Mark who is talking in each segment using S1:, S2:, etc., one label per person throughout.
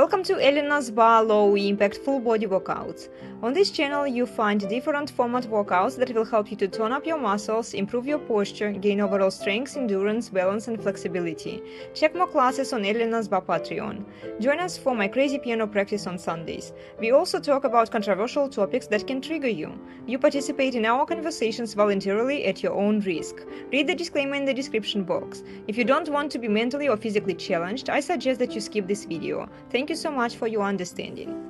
S1: Welcome to Elena's Barre Low Impact Full Body Workouts. On this channel you find different format workouts that will help you to tone up your muscles, improve your posture, gain overall strength, endurance, balance and flexibility. Check more classes on Elena's Barre Patreon. Join us for my crazy piano practice on Sundays. We also talk about controversial topics that can trigger you. You participate in our conversations voluntarily at your own risk. Read the disclaimer in the description box. If you don't want to be mentally or physically challenged, I suggest that you skip this video. Thank you so much for your understanding.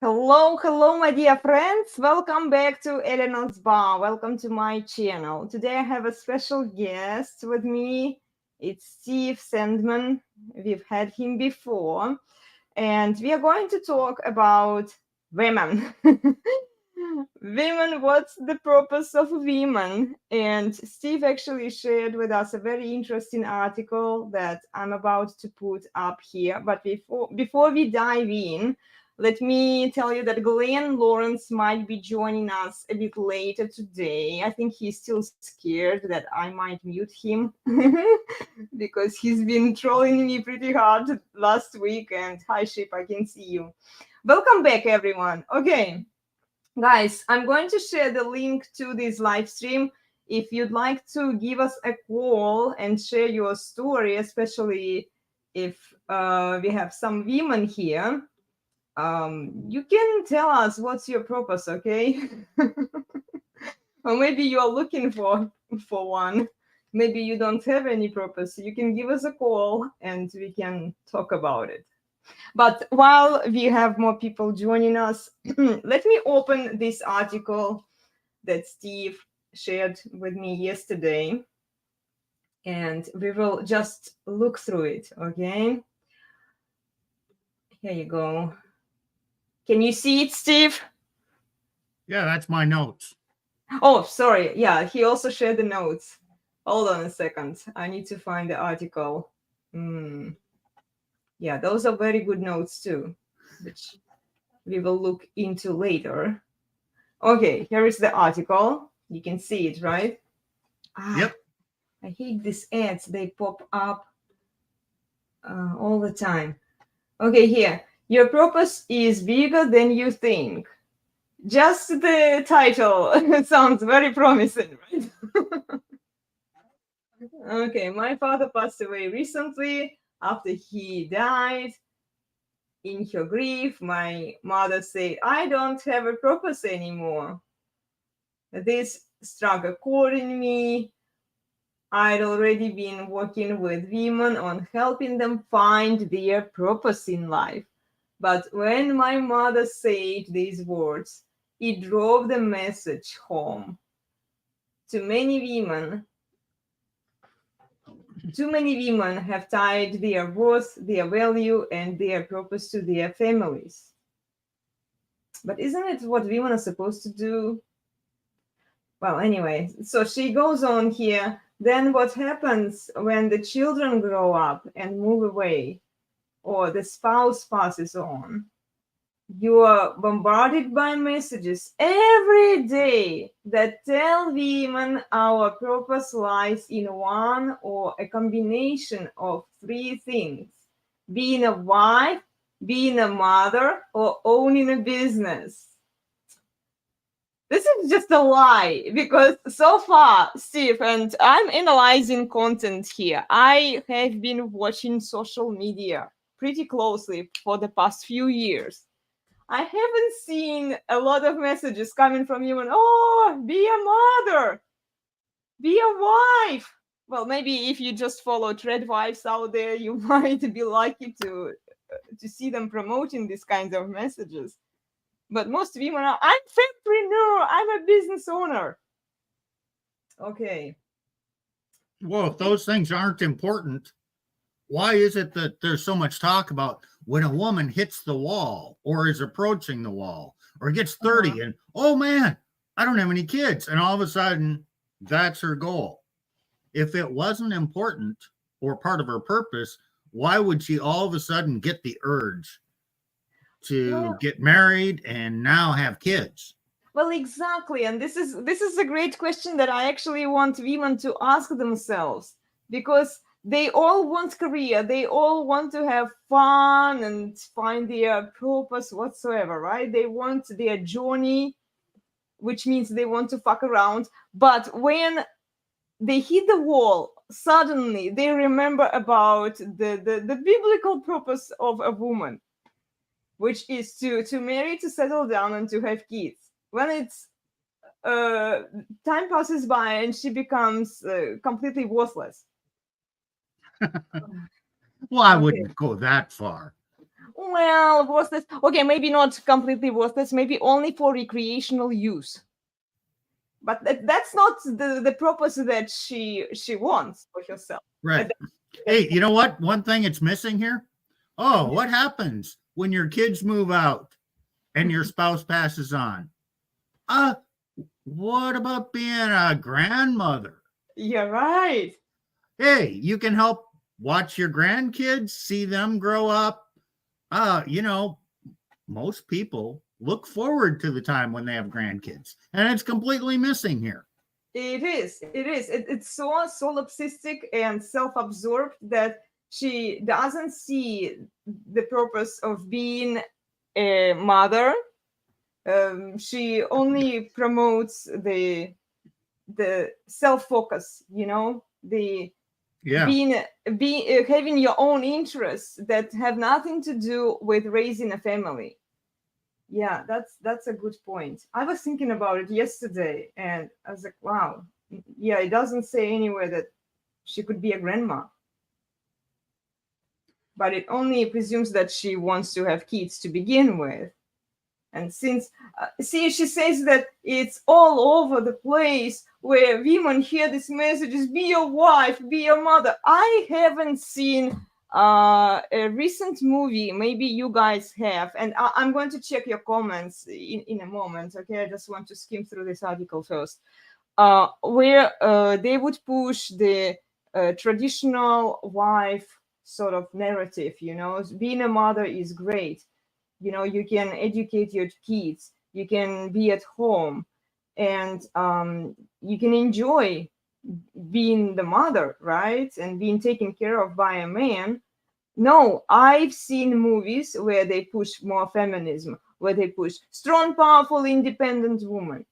S1: Hello, my dear friends. Welcome back to Elena's Barre. Welcome to my channel. Today I have a special guest with me. It's Steve Sandman. We've had him before. And we are going to talk about women. Women, what's the purpose of women? And Steve actually shared with us a very interesting article that I'm about to put up here. But before we dive in, let me tell you that Glenn Lawrence might be joining us a bit later today. I think he's still scared that I might mute him because he's been trolling me pretty hard last week. And hi, Ship, I can see you. Welcome back, everyone. Okay, guys, I'm going to share the link to this live stream. If you'd like to give us a call and share your story, especially if we have some women here, you can tell us what's your purpose, okay? Or maybe you're looking for one. Maybe you don't have any purpose. You can give us a call and we can talk about it. But while we have more people joining us, let me open this article that Steve shared with me yesterday. And we will just look through it, okay? Here you go. Can you see it, Steve?
S2: Yeah, that's my notes.
S1: Oh, sorry. Yeah, he also shared the notes. Hold on a second. I need to find the article. Yeah, those are very good notes too, which we will look into later. Okay, here is the article. You can see it, right?
S2: Yep.
S1: I hate these ads. They pop up all the time. Okay, here. Your purpose is bigger than you think. Just the title sounds very promising, right? Okay, my father passed away recently. After he died, in her grief, my mother said, I don't have a purpose anymore. This struck a chord in me. I'd already been working with women on helping them find their purpose in life. But when my mother said these words, it drove the message home. Too many women have tied their worth, their value, and their purpose to their families. But isn't it what women are supposed to do? Well, anyway, so she goes on here. Then what happens when the children grow up and move away, or the spouse passes on? You are bombarded by messages every day that tell women our purpose lies in one or a combination of three things: being a wife, being a mother, or owning a business. This is just a lie, because so far, Steve, and I'm analyzing content here, I have been watching social media pretty closely for the past few years. I haven't seen a lot of messages coming from you and, oh, be a mother, be a wife. Well, maybe if you just follow trad wives out there, you might be lucky to see them promoting these kinds of messages. But most women are, I'm entrepreneur, I'm a business owner. Okay.
S2: Well, if those things aren't important, why is it that there's so much talk about when a woman hits the wall or is approaching the wall or gets 30 and, oh man, I don't have any kids. And all of a sudden, that's her goal. If it wasn't important or part of her purpose, why would she all of a sudden get the urge to get married and now have kids?
S1: Well, exactly. And this is a great question that I actually want women to ask themselves, because they all want career, they all want to have fun and find their purpose whatsoever, right? They want their journey, which means they want to fuck around. But when they hit the wall, suddenly they remember about the biblical purpose of a woman, which is to marry, to settle down, and to have kids. When it's time passes by and she becomes completely worthless.
S2: Well, I
S1: Okay.
S2: wouldn't go that far.
S1: Well, worthless. Okay, maybe not completely worthless. Maybe only for recreational use. But that's not the purpose that she wants for herself.
S2: Right. Hey, you know what? One thing it's missing here. Oh, what happens when your kids move out and your spouse passes on? What about being a grandmother?
S1: You're right.
S2: Hey, you can help watch your grandkids, see them grow up. You know, most people look forward to the time when they have grandkids, and it's completely missing here.
S1: It is. It's so solipsistic and self-absorbed that she doesn't see the purpose of being a mother. She only promotes the self-focus, the having your own interests that have nothing to do with raising a family. Yeah, that's a good point. I was thinking about it yesterday and I was like, wow, yeah, it doesn't say anywhere that she could be a grandma, but it only presumes that she wants to have kids to begin with. And since, she says that it's all over the place where women hear these messages, be your wife, be your mother. I haven't seen a recent movie, maybe you guys have, and I'm going to check your comments in a moment, okay? I just want to skim through this article first, where they would push the traditional wife sort of narrative, being a mother is great. You can educate your kids, you can be at home, and you can enjoy being the mother, right? And being taken care of by a man. No, I've seen movies where they push more feminism, where they push strong, powerful, independent woman.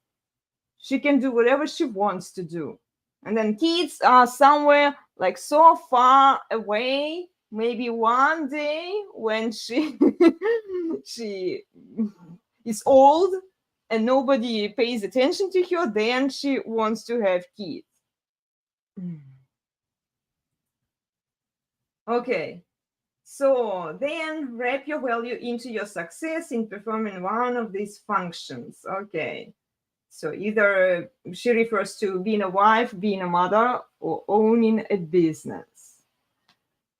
S1: She can do whatever she wants to do. And then kids are somewhere like so far away. Maybe one day when she she is old and nobody pays attention to her, then she wants to have kids. Okay, so then wrap your value into your success in performing one of these functions. Okay, so either she refers to being a wife, being a mother, or owning a business.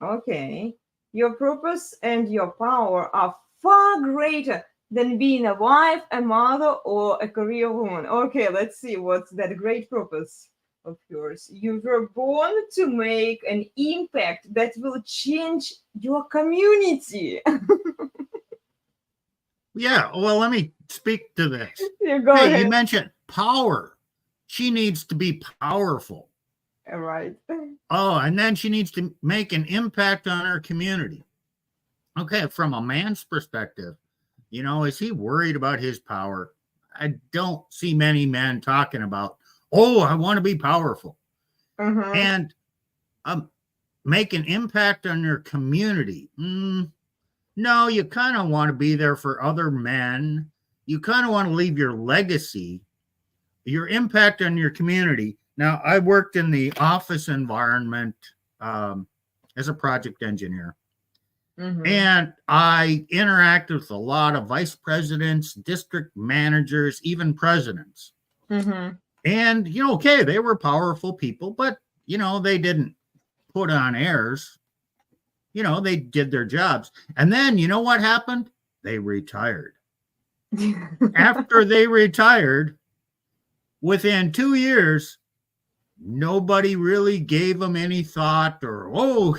S1: Okay, your purpose and your power are far greater than being a wife, a mother, or a career woman. Okay, let's see what's that great purpose of yours. You were born to make an impact that will change your community.
S2: Yeah, well, let me speak to this.
S1: You go ahead.
S2: You mentioned power. She needs to be powerful.
S1: Right.
S2: Oh, and then she needs to make an impact on her community. Okay, from a man's perspective, is he worried about his power? I don't see many men talking about, oh, I want to be powerful. And make an impact on your community. No, you kind of want to be there for other men. You kind of want to leave your legacy, your impact on your community. Now, I worked in the office environment as a project engineer. And I interacted with a lot of vice presidents, district managers, even presidents. And, okay, they were powerful people, but, they didn't put on airs. They did their jobs. And then, you know what happened? They retired. After they retired, within 2 years, nobody really gave them any thought, or, oh,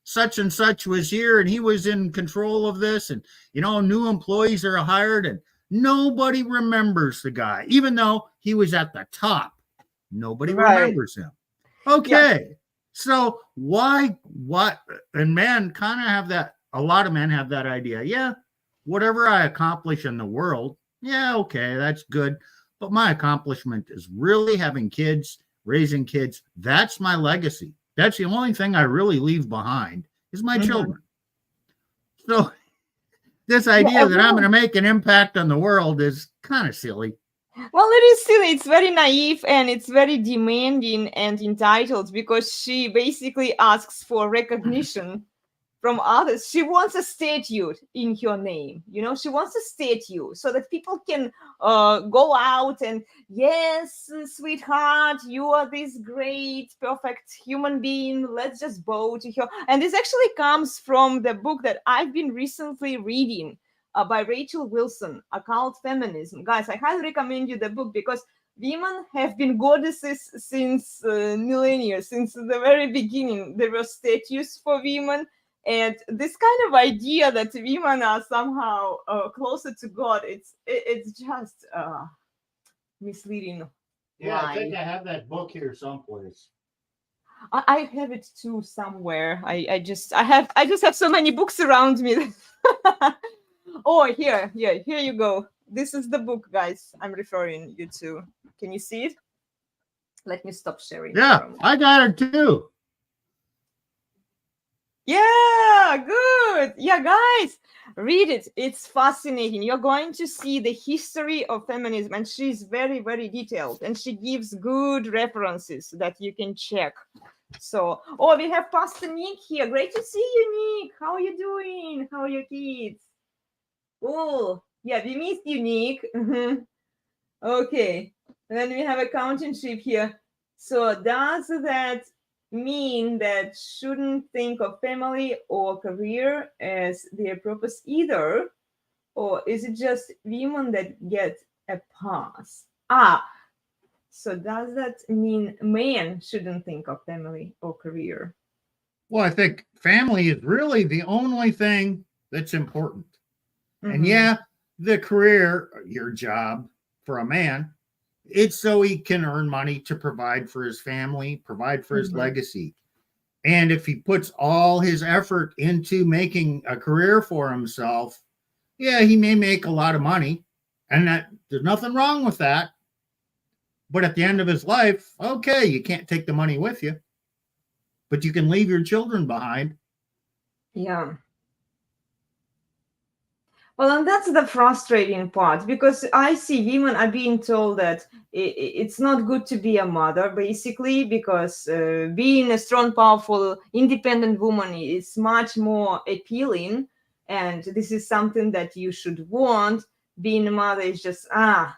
S2: such and such was here and he was in control of this, and new employees are hired and nobody remembers the guy, even though he was at the top. Nobody remembers him. Okay. So why, what, and men kind of have that, a lot of men have that idea. Yeah, whatever I accomplish in the world, yeah, okay, that's good. But my accomplishment is really having kids, raising kids. That's my legacy. That's the only thing I really leave behind is my children. So this idea that I'm going to make an impact on the world is kind of silly.
S1: Well, it is silly. It's very naive and it's very demanding and entitled because she basically asks for recognition from others. She wants a statue in her name. She wants a statue so that people can go out and, yes, sweetheart, you are this great, perfect human being. Let's just bow to her. And this actually comes from the book that I've been recently reading. By Rachel Wilson, Occult Feminism. Guys, I highly recommend you the book because women have been goddesses since millennia, since the very beginning. There were statues for women, and this kind of idea that women are somehow closer to God, it's just misleading.
S2: Yeah, I think I have that book here someplace.
S1: I have it too somewhere. I just have so many books around me. Oh, here you go. This is the book, guys, I'm referring you to. Can you see it? Let me stop sharing.
S2: Yeah, I got it too.
S1: Yeah, good. Yeah, guys, read it. It's fascinating. You're going to see the history of feminism, and she's very, very detailed, and she gives good references that you can check. So, we have Pastor Nick here. Great to see you, Nick. How are you doing? How are your kids? Oh, yeah, we missed you, Nick. Okay, and then we have accountanship here. So does that mean that shouldn't think of family or career as their purpose either? Or is it just women that get a pass? So does that mean men shouldn't think of family or career?
S2: Well, I think family is really the only thing that's important. And yeah, the career, your job for a man, it's so he can earn money to provide for his family, provide for his legacy. And if he puts all his effort into making a career for himself, yeah, he may make a lot of money. And there's nothing wrong with that. But at the end of his life, okay, you can't take the money with you, but you can leave your children behind.
S1: Yeah. Well, and that's the frustrating part, because I see women are being told that it's not good to be a mother, basically, because being a strong, powerful, independent woman is much more appealing. And this is something that you should want. Being a mother is just, this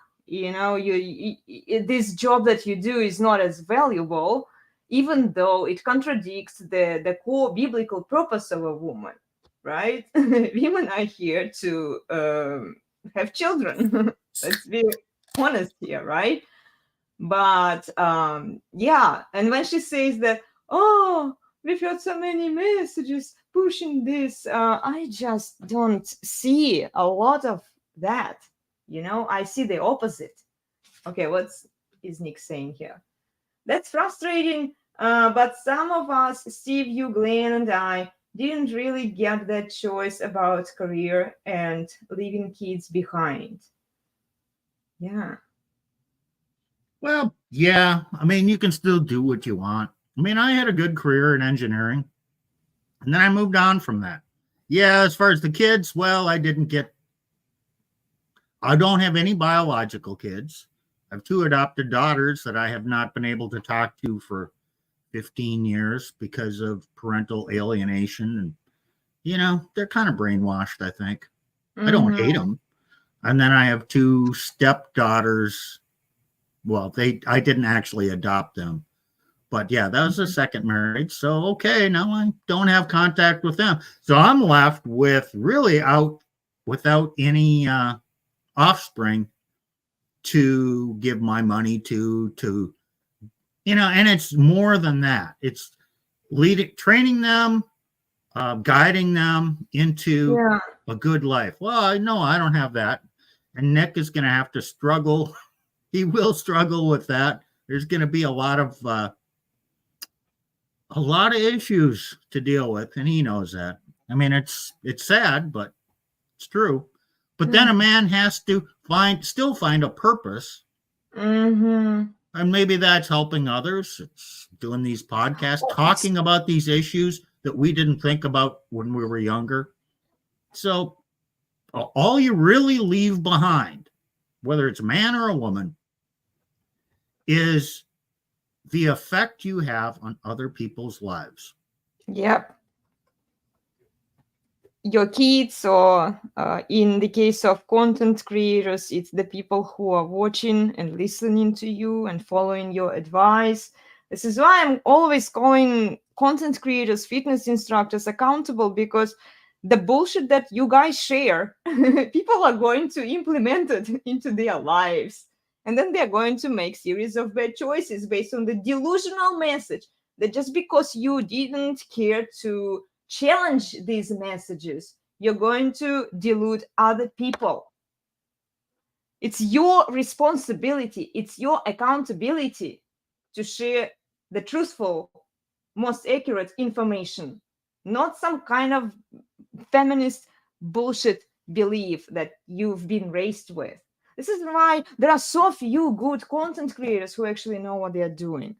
S1: job that you do is not as valuable, even though it contradicts the core biblical purpose of a woman. Right? Women are here to have children. Let's be honest here, right? But yeah, and when she says that, we've heard so many messages pushing this, I just don't see a lot of that. I see the opposite. Okay, what is Nick saying here? That's frustrating, but some of us, Steve, you, Glenn, and I, didn't really get that choice about career and leaving kids behind. Yeah.
S2: Well, yeah. I mean, you can still do what you want. I mean, I had a good career in engineering, and then I moved on from that. Yeah, as far as the kids, well, I don't have any biological kids. I have 2 adopted daughters that I have not been able to talk to for 15 years because of parental alienation. And, they're kind of brainwashed, I think. I don't hate them. And then I have 2 stepdaughters. Well, I didn't actually adopt them. But yeah, that was a second marriage. So, okay, now I don't have contact with them. So I'm left with really without any offspring to give my money to, and it's more than that. It's training them, guiding them into a good life. Well, I know I don't have that. And Nick is going to have to struggle. He will struggle with that. There's going to be a lot of a lot of issues to deal with, and he knows that. I mean, it's sad, but it's true. But then a man has to still find a purpose,
S1: Mm-hmm.
S2: and maybe that's helping others. It's doing these podcasts, talking about these issues that we didn't think about when we were younger. So all you really leave behind, whether it's a man or a woman, is the effect you have on other people's lives.
S1: Yep. Your kids, or in the case of content creators, it's the people who are watching and listening to you and following your advice. This is why I'm always calling content creators, fitness instructors accountable, because the bullshit that you guys share, people are going to implement it into their lives. And then they're going to make series of bad choices based on the delusional message that just because you didn't care to challenge these messages, you're going to delude other people. It's your responsibility, it's your accountability to share the truthful, most accurate information, not some kind of feminist bullshit belief that you've been raised with. This is why there are so few good content creators who actually know what they're doing.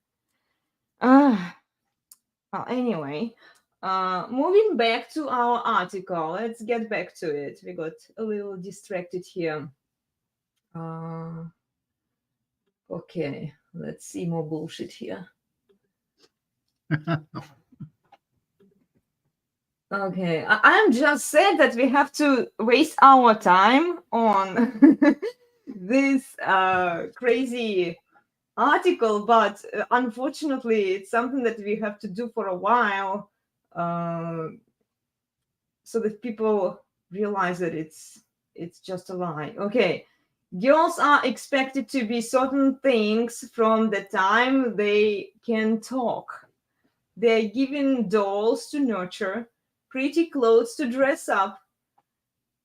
S1: Anyway, moving back to our article, let's get back to it. We got a little distracted here. Okay, let's see more bullshit here. Okay, I'm just sad that we have to waste our time on this crazy article, but unfortunately, it's something that we have to do for a while, so that people realize that it's just a lie. Okay, girls are expected to be certain things from the time they can talk. They're given dolls to nurture, pretty clothes to dress up,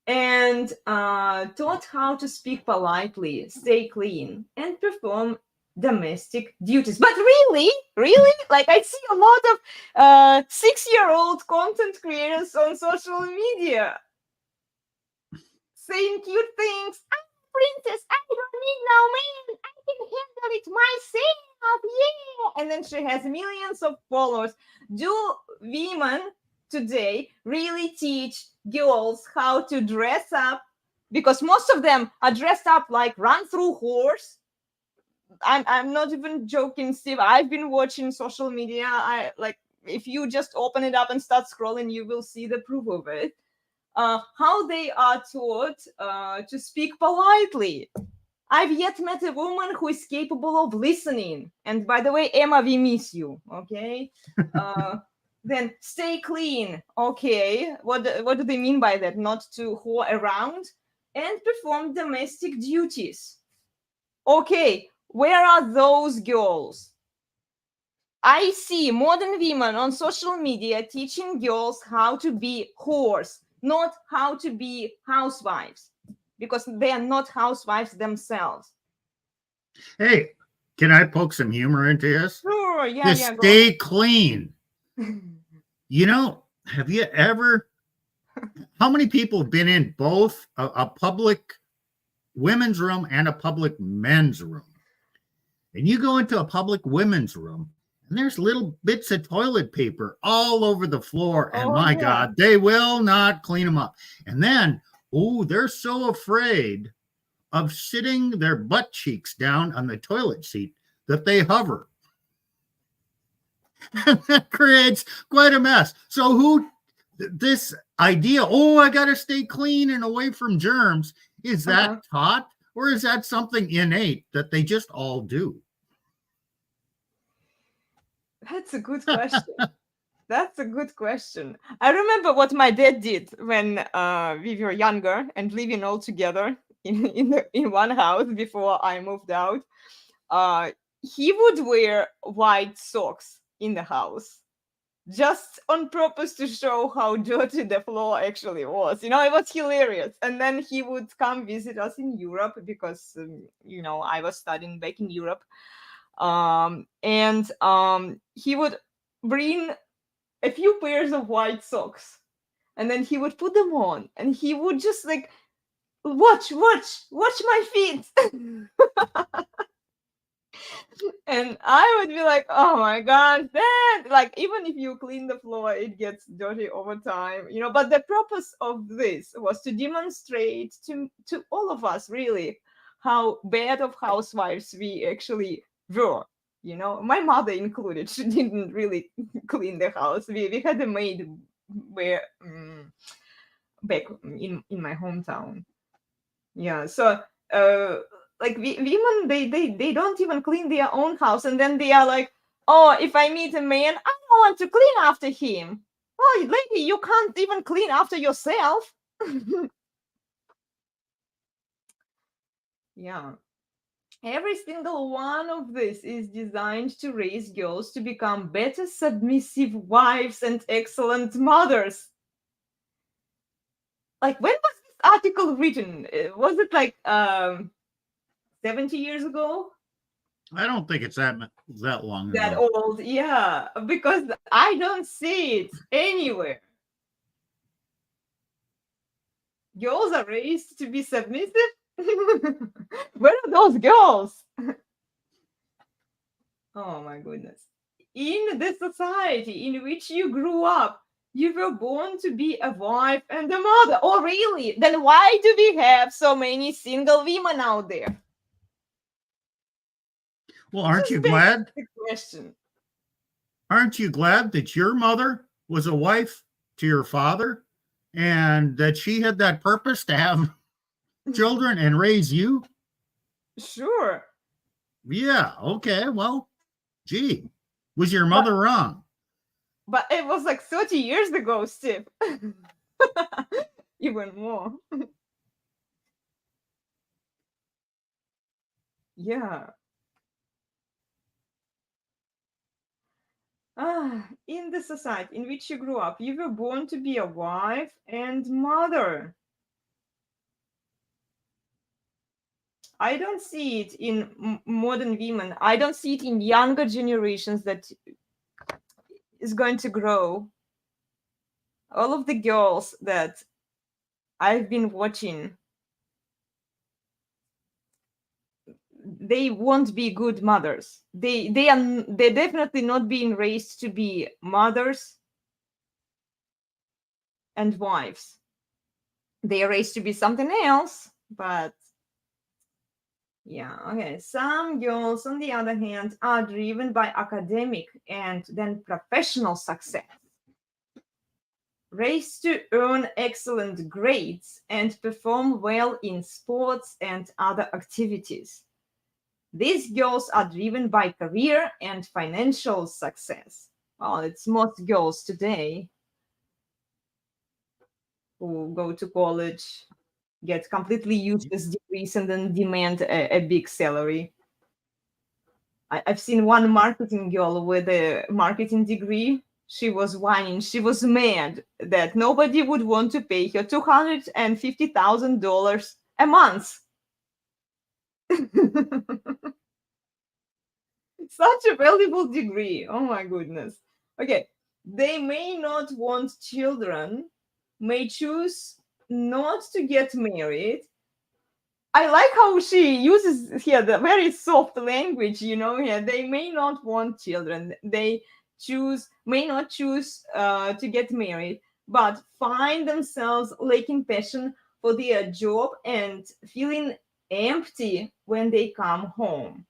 S1: and taught how to speak politely, stay clean, and perform domestic duties. But really, like, I see a lot of 6-year-old content creators on social media saying cute things. I'm a princess, I don't need no man, I can handle it myself, yeah. And then she has millions of followers. Do women today really teach girls how to dress up? Because most of them are dressed up like run-through whores. I'm not even joking, Steve. I've been watching social media. I like, if you just open it up and start scrolling, you will see the proof of it. How they are taught to speak politely. I've yet met a woman who is capable of listening. And by the way, Eamma, we miss you. Okay. Then stay clean. Okay. What do they mean by that? Not to whore around, and perform domestic duties. Okay. Where are those girls? I see modern women on social media teaching girls how to be whores, not how to be housewives, because they are not housewives themselves.
S2: Hey, can I poke some humor into this?
S1: Sure, yeah,
S2: Just
S1: yeah.
S2: stay clean. You know, have you ever? How many people have been in both a public women's room and a public men's room? And you go into a public women's room, and there's little bits of toilet paper all over the floor. And my God, they will not clean them up. And then, they're so afraid of sitting their butt cheeks down on the toilet seat that they hover. And that creates quite a mess. So this idea, I got to stay clean and away from germs, is that taught? Or is that something innate that they just all do?
S1: That's a good question. That's a good question. I remember what my dad did when we were younger and living all together in one house before I moved out. He would wear white socks in the house, just on purpose to show how dirty the floor actually was. It was hilarious. And then he would come visit us in Europe because, I was studying back in Europe. And he would bring a few pairs of white socks, and then he would put them on, and he would just like watch my feet. And I would be like, oh my god, Dad! Like, even if you clean the floor, it gets dirty over time, you know. But the purpose of this was to demonstrate to all of us, really, how bad of housewives we actually were. You know, my mother included. She didn't really clean the house. We had a maid where back in my hometown. Yeah, so like women, they don't even clean their own house, and then they are like, oh, if I meet a man, I don't want to clean after him. Well, lady, you can't even clean after yourself. Yeah, every single one of this is designed to raise girls to become better submissive wives and excellent mothers. Like, when was this article written? Was it like 70 years ago?
S2: I don't think it's that long
S1: That
S2: ago.
S1: old, yeah, because I don't see it anywhere. Girls are raised to be submissive. Where are those girls? Oh my goodness. In the society in which you grew up, you were born to be a wife and a mother. Oh, really? Then why do we have so many single women out there?
S2: Well, aren't you
S1: Just
S2: glad?
S1: the question.
S2: Aren't you glad that your mother was a wife to your father and that she had that purpose to have children and raise you?
S1: Sure.
S2: Yeah, okay. Well, gee, was your mother wrong?
S1: But it was like 30 years ago, Steve. Even more. Yeah. In the society in which you grew up, you were born to be a wife and mother. I don't see it in modern women. I don't see it in younger generations that is going to grow. All of the girls that I've been watching, they won't be good mothers. They're definitely not being raised to be mothers and wives. They are raised to be something else, but yeah, okay. Some girls, on the other hand, are driven by academic and then professional success, raised to earn excellent grades and perform well in sports and other activities. These girls are driven by career and financial success. Well, it's most girls today who go to college, get completely useless degrees, and then demand a big salary. I've seen one marketing girl with a marketing degree. She was whining. She was mad that nobody would want to pay her $250,000 a month. Such a valuable degree. Oh my goodness. Okay. They may not want children, may choose not to get married. I like how she uses here the very soft language, you know, here. They may not want children. They may not choose to get married, but find themselves lacking passion for their job and feeling empty when they come home.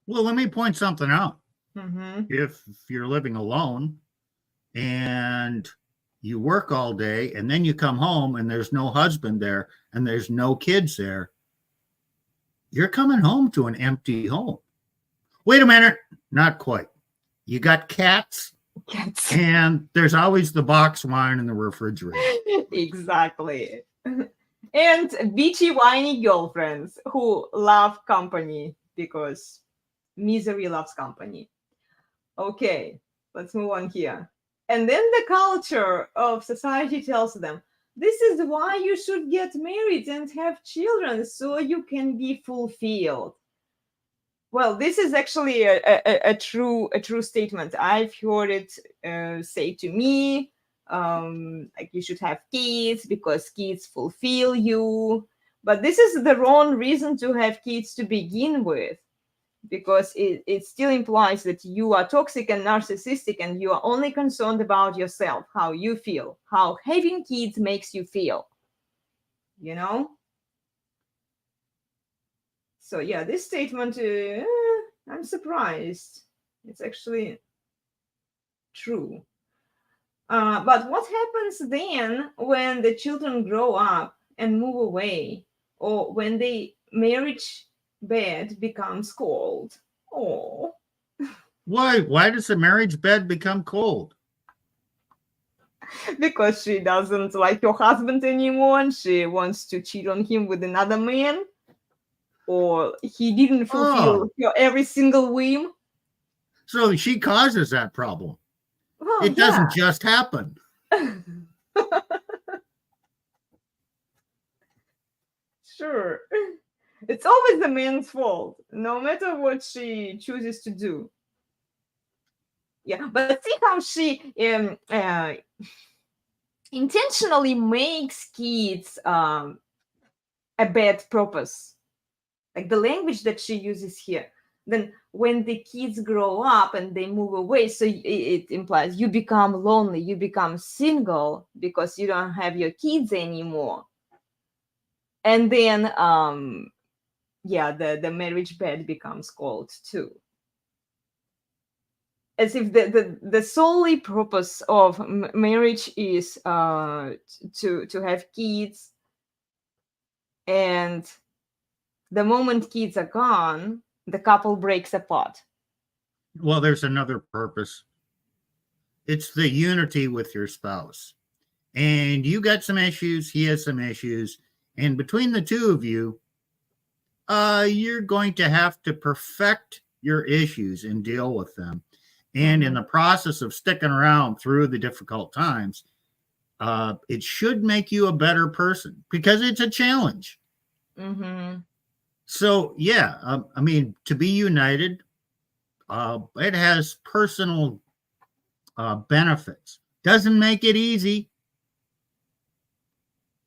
S2: Well, let me point something out.
S1: Mm-hmm.
S2: If you're living alone and you work all day and then you come home and there's no husband there and there's no kids there, you're coming home to an empty home. Wait a minute, not quite. You got cats, and there's always the box wine in the refrigerator.
S1: Exactly. And bitchy, whiny girlfriends who love company because misery loves company. Okay, let's move on here. And then the culture of society tells them, this is why you should get married and have children so you can be fulfilled. Well, this is actually a true statement. I've heard it say to me, like you should have kids because kids fulfill you. But this is the wrong reason to have kids to begin with, because it still implies that you are toxic and narcissistic and you are only concerned about yourself, how you feel, how having kids makes you feel, you know? So yeah, this statement, I'm surprised. It's actually true. But what happens then when the children grow up and move away, or when the marriage bed becomes cold? Oh,
S2: Why does the marriage bed become cold?
S1: because she doesn't like your husband anymore and she wants to cheat on him with another man, or he didn't fulfill
S2: Oh,
S1: your every single whim.
S2: so she causes that problem.
S1: Well,
S2: It doesn't just happen.
S1: Sure. It's always the man's fault, no matter what she chooses to do. Yeah, but see how she intentionally makes kids a bad purpose. Like the language that she uses here. Then when the kids grow up and they move away, so it implies you become lonely, you become single because you don't have your kids anymore. And then yeah, the marriage bed becomes cold too, as if the solely purpose of marriage is to have kids, and the moment kids are gone, the couple breaks apart.
S2: Well, there's another purpose. It's the unity with your spouse. And you got some issues, he has some issues, and between the two of you, you're going to have to perfect your issues and deal with them. And in the process of sticking around through the difficult times, it should make you a better person because it's a challenge.
S1: Mm-hmm.
S2: So, yeah, I mean, to be united, it has personal benefits. Doesn't make it easy.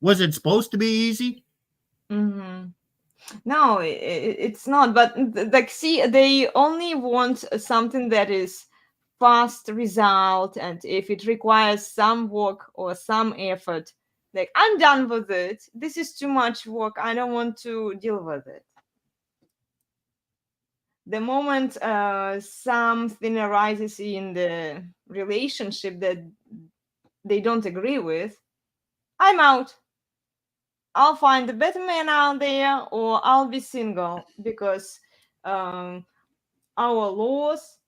S2: Was it supposed to be easy?
S1: Mm-hmm. No, it's not. But like, see, they only want something that is fast result, and if it requires some work or some effort, like, I'm done with it. This is too much work. I don't want to deal with it. The moment something arises in the relationship that they don't agree with, I'm out. I'll find a better man out there, or I'll be single, because um, our laws,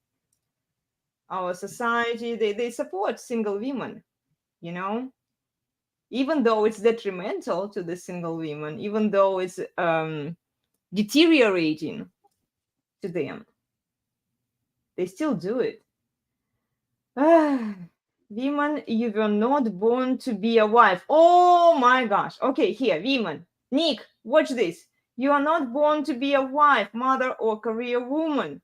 S1: our society, they support single women, you know, even though it's detrimental to the single women, even though it's deteriorating to them, they still do it. Women, you were not born to be a wife. Oh my gosh. Okay, here, women. Nick, watch this. You are not born to be a wife, mother, or career woman.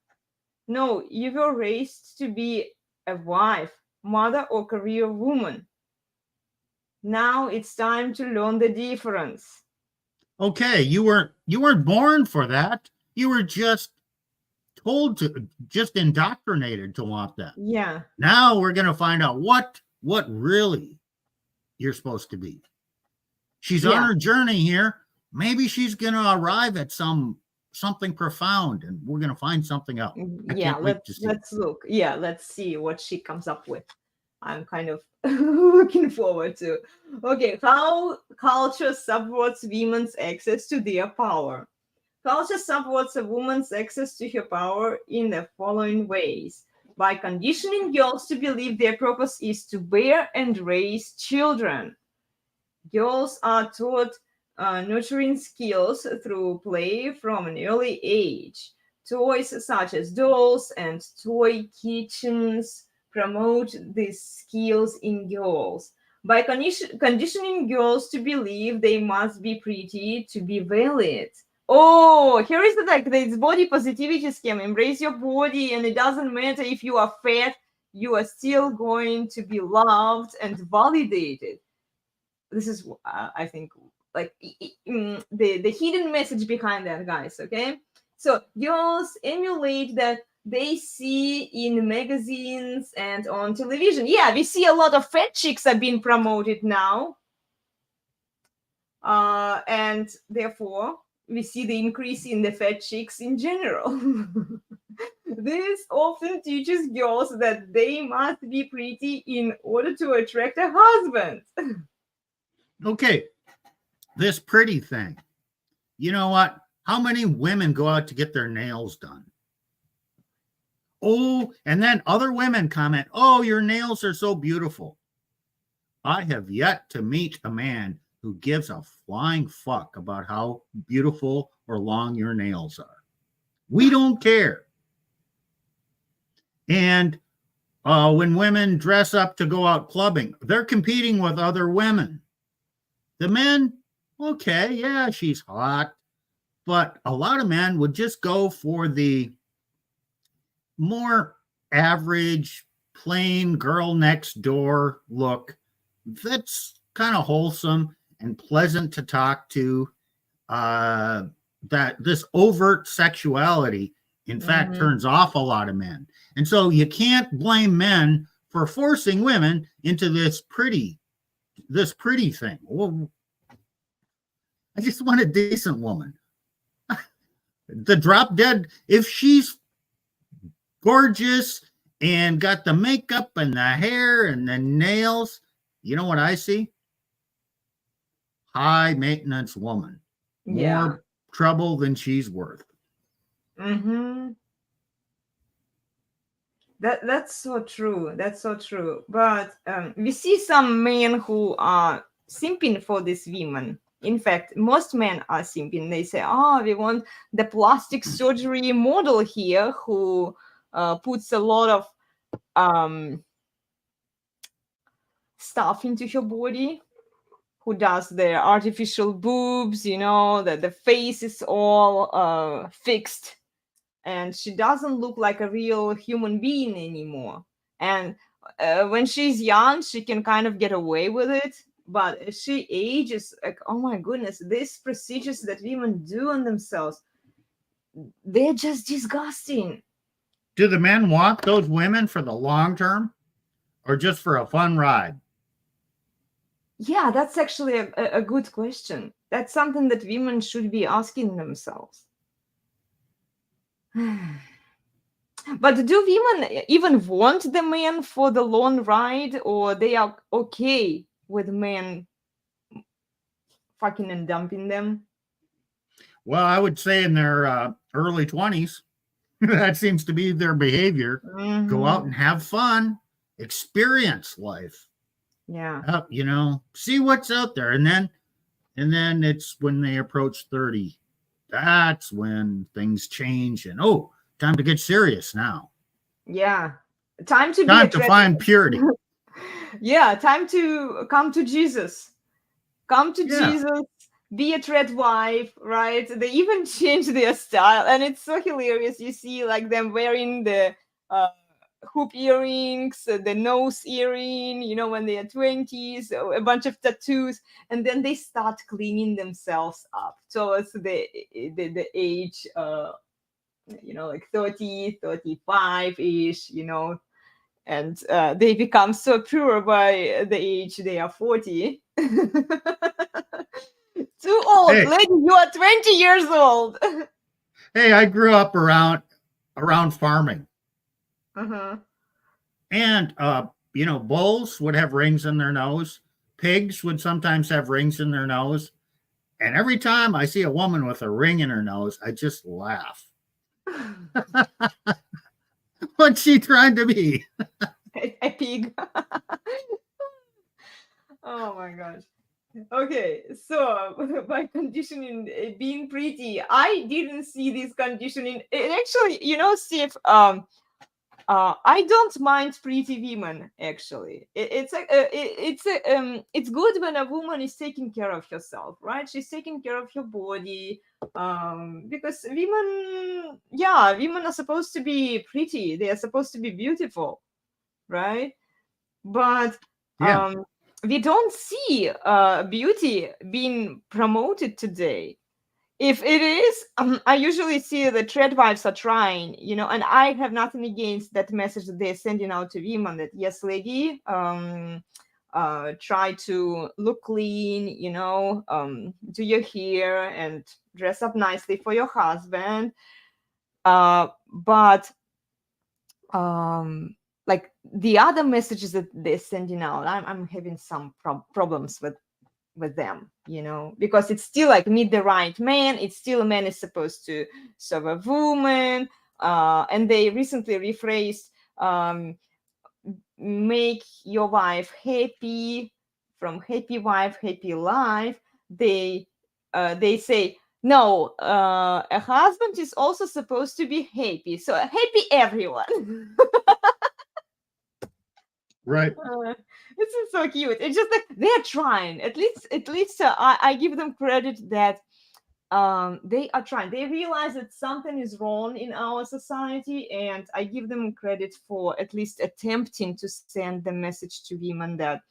S1: No, you were raised to be a wife, mother, or career woman. Now it's time to learn the difference.
S2: Okay, you weren't born for that. You were just told to, just indoctrinated to want that.
S1: Yeah.
S2: Now we're going to find out what really you're supposed to be. She's on her journey here. Maybe she's going to arrive at something profound, and we're going to find something out.
S1: Yeah, let's look. Yeah, let's see what she comes up with. I'm kind of looking forward to. Okay, how culture subverts women's access to their power. Culture supports a woman's access to her power in the following ways: by conditioning girls to believe their purpose is to bear and raise children. Girls are taught nurturing skills through play from an early age. Toys such as dolls and toy kitchens promote these skills in girls. By conditioning girls to believe they must be pretty to be valid, Oh, here is the like this body positivity scam. Embrace your body, and it doesn't matter if you are fat, you are still going to be loved and validated. This is, I think, like the hidden message behind that, guys. Okay, so girls emulate that they see in magazines and on television. Yeah, we see a lot of fat chicks are being promoted now, and therefore we see the increase in the fat chicks in general. This often teaches girls that they must be pretty in order to attract a husband.
S2: Okay, this pretty thing. You know what? How many women go out to get their nails done? Oh, and then other women comment, oh, your nails are so beautiful. I have yet to meet a man who gives a flying fuck about how beautiful or long your nails are. We don't care. And when women dress up to go out clubbing, they're competing with other women. The men, okay, yeah, she's hot. But a lot of men would just go for the more average, plain girl next door look that's kind of wholesome and pleasant to talk to. That this overt sexuality, in fact, turns off a lot of men. And so you can't blame men for forcing women into this pretty thing. Well, I just want a decent woman. The drop dead, if she's gorgeous and got the makeup and the hair and the nails, you know what I see? High maintenance woman. More trouble than she's worth.
S1: That's so true. That's so true. But we see some men who are simping for this women. In fact, most men are simping. They say, oh, we want the plastic surgery model here who puts a lot of stuff into her body, who does the artificial boobs, you know, that the face is all fixed. And she doesn't look like a real human being anymore. And when she's young, she can kind of get away with it. But as she ages, like, oh my goodness, these procedures that women do on themselves, they're just disgusting.
S2: Do the men want those women for the long term or just for a fun ride?
S1: Yeah, that's actually a good question. That's something that women should be asking themselves. But do women even want the man for the long ride, or they are okay with men fucking and dumping them?
S2: Well, I would say in their early 20s, that seems to be their behavior. Go out and have fun, experience life.
S1: Yeah.
S2: You know, see what's out there. And then it's when they approach 30. That's when things change and time to get serious now.
S1: Yeah. Time to
S2: find purity.
S1: Yeah, time to come to Jesus. Come to Jesus, be a tread wife, right? They even change their style, and it's so hilarious. You see like them wearing the hoop earrings, the nose earring, you know, when they are 20s, a bunch of tattoos, and then they start cleaning themselves up towards the age, you know, like 30, 35-ish, you know, and they become so pure by the age they are 40. Too old, hey. Lady, you are 20 years old.
S2: Hey, I grew up around farming. And, you know, bulls would have rings in their nose. Pigs would sometimes have rings in their nose. And every time I see a woman with a ring in her nose, I just laugh. What's she trying to be?
S1: A pig. Oh my gosh. Okay, so by conditioning being pretty, I didn't see this conditioning. It actually, you know, Steve, I don't mind pretty women. Actually, it's good when a woman is taking care of herself, right? She's taking care of her body, because women are supposed to be pretty. They are supposed to be beautiful, right? But
S2: Yeah.
S1: we don't see beauty being promoted today. If it is, I usually see the trad wives are trying, and I have nothing against that message that they're sending out to women that, yes, lady, try to look clean, do your hair and dress up nicely for your husband. But like the other messages that they're sending out, I'm having some problems with them, because it's still like meet the right man. It's still a man is supposed to serve a woman, and they recently rephrased, make your wife happy, from happy wife happy life. They say no, a husband is also supposed to be happy, so happy everyone.
S2: Right.
S1: This is so cute. It's just like they're trying. At least I give them credit that they are trying. They realize that something is wrong in our society, and I give them credit for at least attempting to send the message to women that,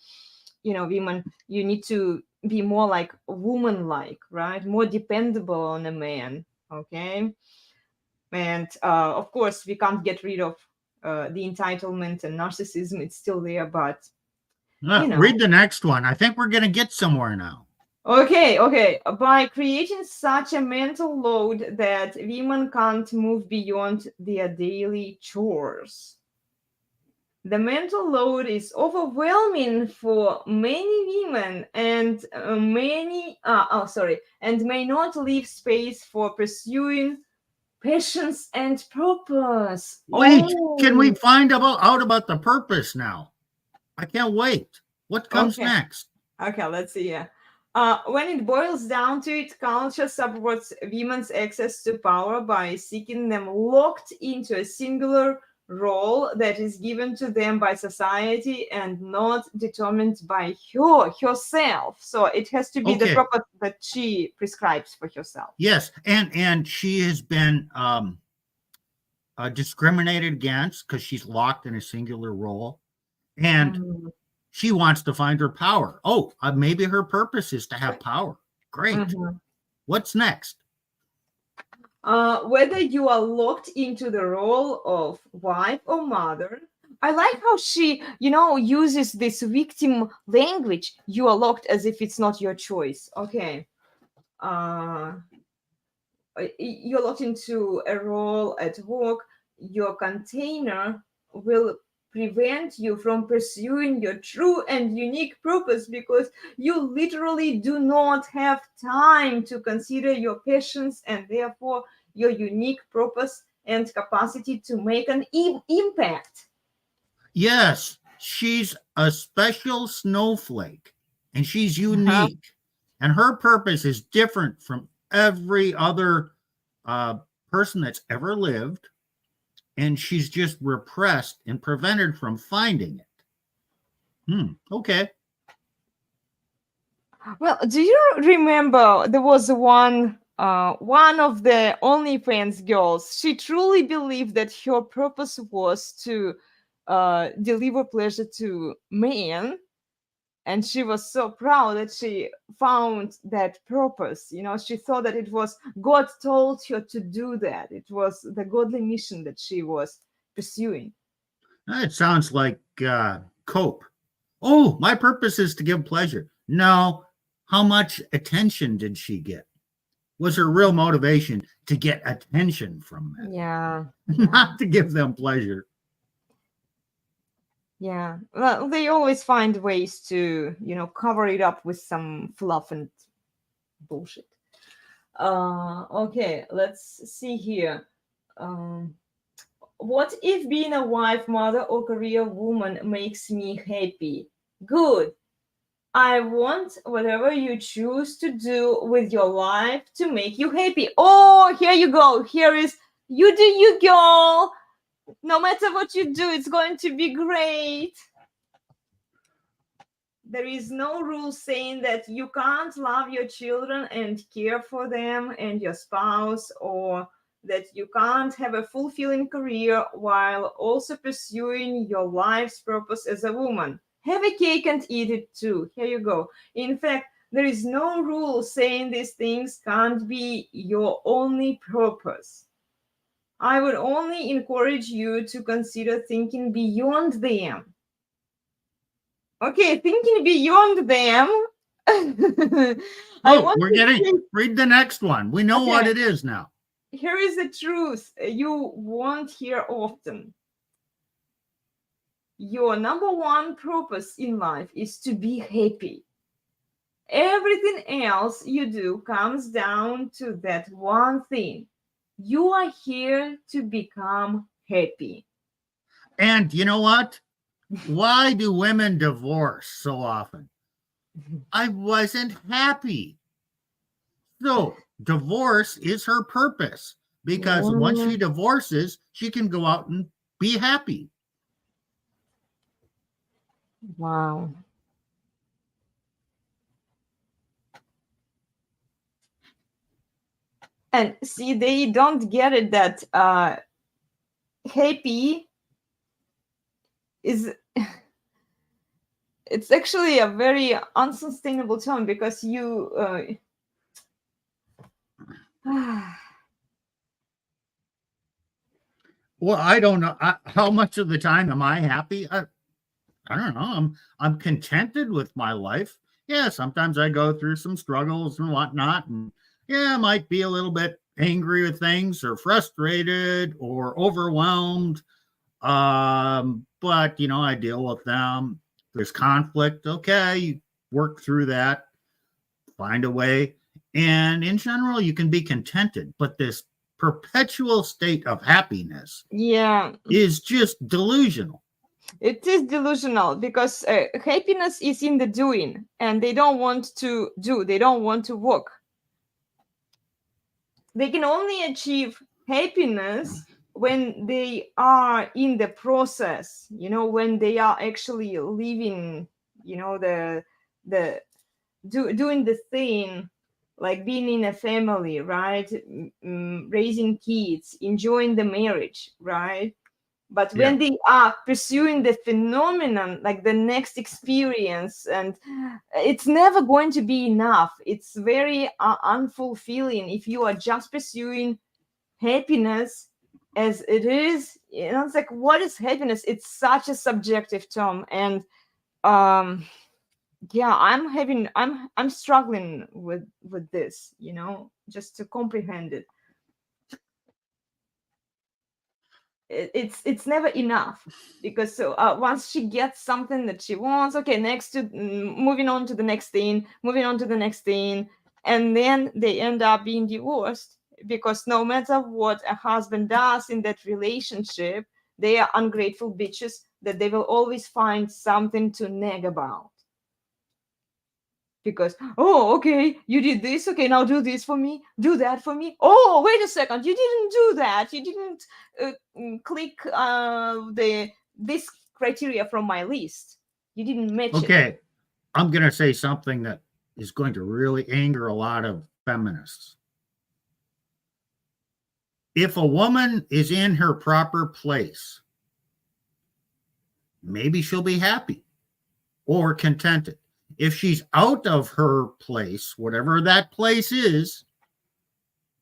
S1: women, you need to be more like woman-like, right? More dependable on a man. Okay. And of course, we can't get rid of the entitlement and narcissism. It's still there, but
S2: Read the next one. I think we're going to get somewhere now.
S1: Okay. By creating such a mental load that women can't move beyond their daily chores. The mental load is overwhelming for many women, and and may not leave space for pursuing passions and purpose.
S2: Wait, can we
S1: Oh,
S2: find out about the purpose now? I can't wait. What comes
S1: okay.
S2: next?
S1: Okay, let's see here. When it boils down to it, culture supports women's access to power by seeking them locked into a singular role that is given to them by society and not determined by herself. So it has to be the
S2: Okay.
S1: purpose that she prescribes for herself.
S2: Yes, and she has been discriminated against because she's locked in a singular role, and
S1: Mhm.
S2: she wants to find her power. Oh, maybe her purpose is to have power. Great.
S1: Mhm.
S2: What's next?
S1: Whether you are locked into the role of wife or mother. I like how she, uses this victim language. You are locked as if it's not your choice. Okay. Uh, you're locked into a role at work. Your container will prevent you from pursuing your true and unique purpose because you literally do not have time to consider your passions and therefore your unique purpose and capacity to make an impact.
S2: Yes, she's a special snowflake and she's
S1: Uh-huh.
S2: unique, and her purpose is different from every other uh, person that's ever lived, and she's just repressed and prevented from finding it. Okay.
S1: Well, do you remember there was one of the OnlyFans girls? She truly believed that her purpose was to deliver pleasure to men, and she was so proud that she found that purpose. She thought that it was God told her to do that. It was the godly mission that she was pursuing.
S2: It sounds like cope. Oh, my purpose is to give pleasure. No, how much attention did she get? Was her real motivation to get attention from men,
S1: Yeah.
S2: not to give them pleasure?
S1: Yeah, well, they always find ways to, cover it up with some fluff and bullshit. Okay, let's see here. Um, what if being a wife, mother, or career woman makes me happy? Good. I want whatever you choose to do with your life to make you happy. Oh, here you go. Here is you do you, girl. No matter what you do, it's going to be great. There is no rule saying that you can't love your children and care for them and your spouse, or that you can't have a fulfilling career while also pursuing your life's purpose as a woman. Have a cake and eat it too. Here you go. In fact, there is no rule saying these things can't be your only purpose. I would only encourage you to consider thinking beyond them. Okay, thinking beyond them.
S2: Read the next one. We know what it is now.
S1: Here is the truth you won't hear often. Your number one purpose in life is to be happy. Everything else you do comes down to that one thing. You are here to become happy.
S2: And you know what? Why do women divorce so often? I wasn't happy. So divorce is her purpose, because once she divorces, she can go out and be happy.
S1: Wow. And see, they don't get it that happy is, it's actually a very unsustainable term, because you
S2: well, I don't know. How much of the time am I happy? I don't know. I'm contented with my life. Yeah, sometimes I go through some struggles and whatnot, and yeah, I might be a little bit angry with things, or frustrated, or overwhelmed. But I deal with them. There's conflict. Okay, you work through that, find a way, and in general, you can be contented. But this perpetual state of happiness, is just delusional.
S1: It is delusional, because happiness is in the doing, and they don't want to do. They don't want to work. They can only achieve happiness when they are in the process, when they are actually living, doing the thing, like being in a family, right? Raising kids, enjoying the marriage, right? But when they are pursuing the phenomenon, like the next experience, and it's never going to be enough. It's very unfulfilling if you are just pursuing happiness as it is. It's like, what is happiness? It's such a subjective term. And I'm struggling with this, just to comprehend it. It's never enough, because once she gets something that she wants, okay, moving on to the next thing, and then they end up being divorced, because no matter what a husband does in that relationship, they are ungrateful bitches that they will always find something to nag about. Because, okay, you did this, okay, now do this for me, do that for me. Oh, wait a second, you didn't do that, you didn't click this criteria from my list, you didn't match it.
S2: Okay, I'm going to say something that is going to really anger a lot of feminists. If a woman is in her proper place, maybe she'll be happy or contented. If she's out of her place, whatever that place is,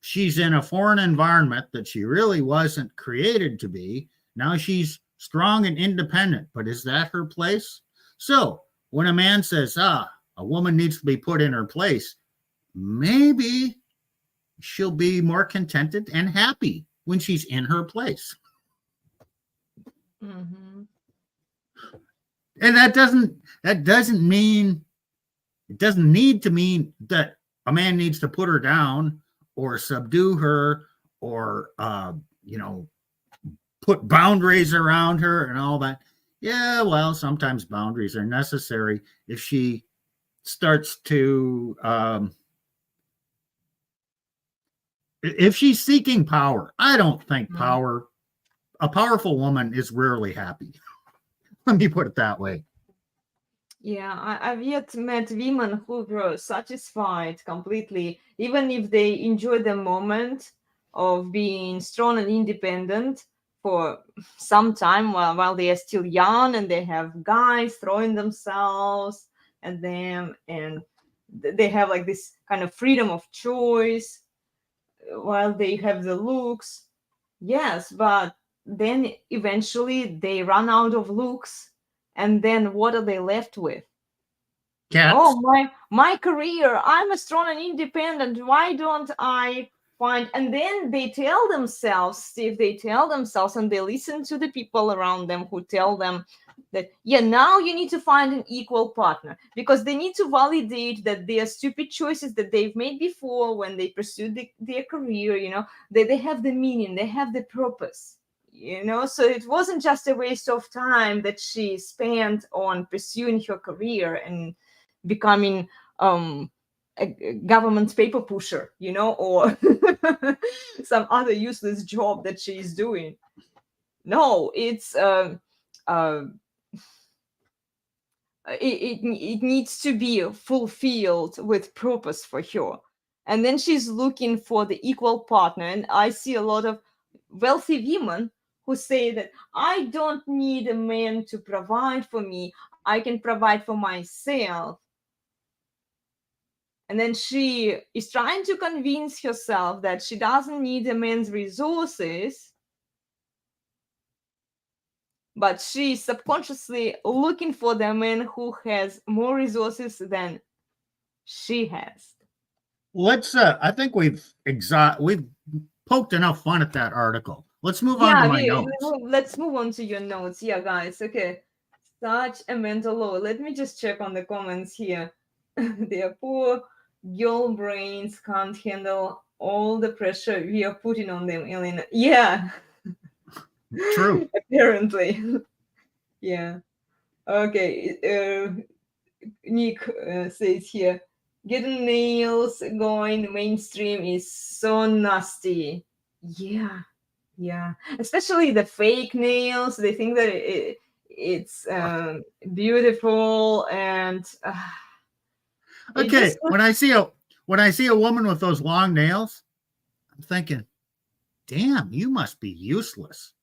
S2: she's in a foreign environment that she really wasn't created to be. Now she's strong and independent, but is that her place? So when a man says, a woman needs to be put in her place, maybe she'll be more contented and happy when she's in her place.
S1: Mm-hmm.
S2: And that doesn't mean, it doesn't need to mean that a man needs to put her down or subdue her or, put boundaries around her and all that. Yeah, well, sometimes boundaries are necessary if she starts to, if she's seeking power. I don't think power a powerful woman is rarely happy. Let me put it that way.
S1: Yeah, I've yet met women who were satisfied completely, even if they enjoy the moment of being strong and independent for some time while they are still young, and they have guys throwing themselves at them, and they have like this kind of freedom of choice while they have the looks. Yes, but then eventually they run out of looks, and then what are they left with?
S2: Cats.
S1: Oh, my career, I'm a strong and independent, why don't I find? And then they tell themselves, if they tell themselves, and they listen to the people around them who tell them that, yeah, now you need to find an equal partner, because they need to validate that their stupid choices that they've made before when they pursued their career, they have the meaning, they have the purpose. So it wasn't just a waste of time that she spent on pursuing her career and becoming a government paper pusher, or some other useless job that she's doing. No, it's it needs to be fulfilled with purpose for her. And then she's looking for the equal partner. And I see a lot of wealthy women who say that I don't need a man to provide for me, I can provide for myself. And then she is trying to convince herself that she doesn't need a man's resources, but she's subconsciously looking for the man who has more resources than she has.
S2: Let's I think we've poked enough fun at that article. Let's move on to my notes.
S1: Let's move on to your notes. Yeah, guys. Okay. Such a mental load. Let me just check on the comments here. Their poor girl brains can't handle all the pressure we are putting on them, Elena. Yeah.
S2: True.
S1: Apparently. Yeah. Okay. Nick says here, getting nails going mainstream is so nasty. Yeah. Especially the fake nails. They think that it's beautiful, and
S2: okay.
S1: Just...
S2: when I see a woman with those long nails, I'm thinking, damn, you must be useless.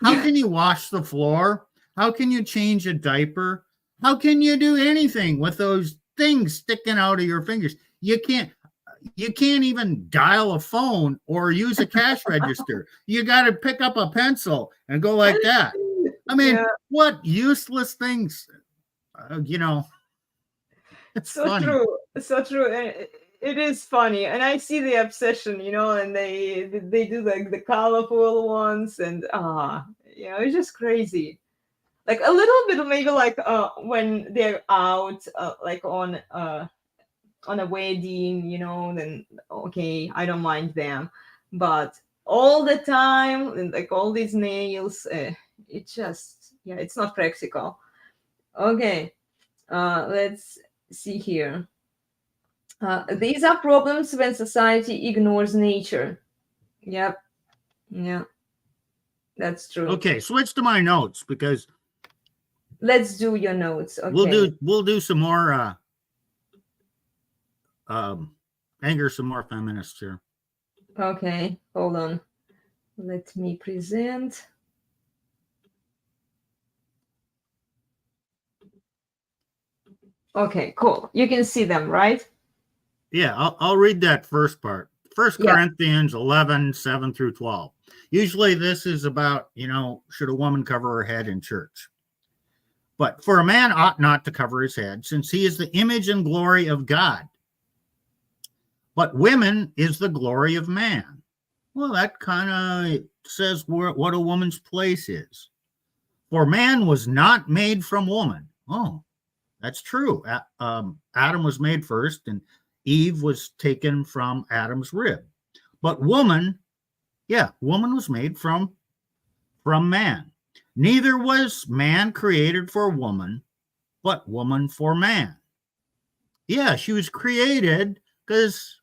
S2: How can you wash the floor? How can you change a diaper? How can you do anything with those things sticking out of your fingers? You can't even dial a phone or use a cash register. You got to pick up a pencil and go like that. I mean, what useless things, it's
S1: so
S2: funny.
S1: So true. It is funny, and I see the obsession, and they do like the colorful ones, and it's just crazy. Like a little bit, maybe like when they're out, like on a wedding, then okay, I don't mind them. But all the time, and like all these nails, it just, it's not practical. Okay, let's see here. These are problems when society ignores nature. Yep. Yeah, that's true.
S2: Okay, switch to my notes, because
S1: let's do your notes. Okay.
S2: We'll do some more anger some more feminists here.
S1: Okay, hold on. Let me present. Okay, cool. You can see them, right?
S2: Yeah, I'll read that first part. 1 Corinthians 11, 7 through 12. Usually this is about, should a woman cover her head in church? But for a man ought not to cover his head, since he is the image and glory of God. But women is the glory of man. Well, that kind of says what a woman's place is. For man was not made from woman. Oh, that's true. Adam was made first, and Eve was taken from Adam's rib. But woman was made from man. Neither was man created for woman, but woman for man. Yeah, she was created because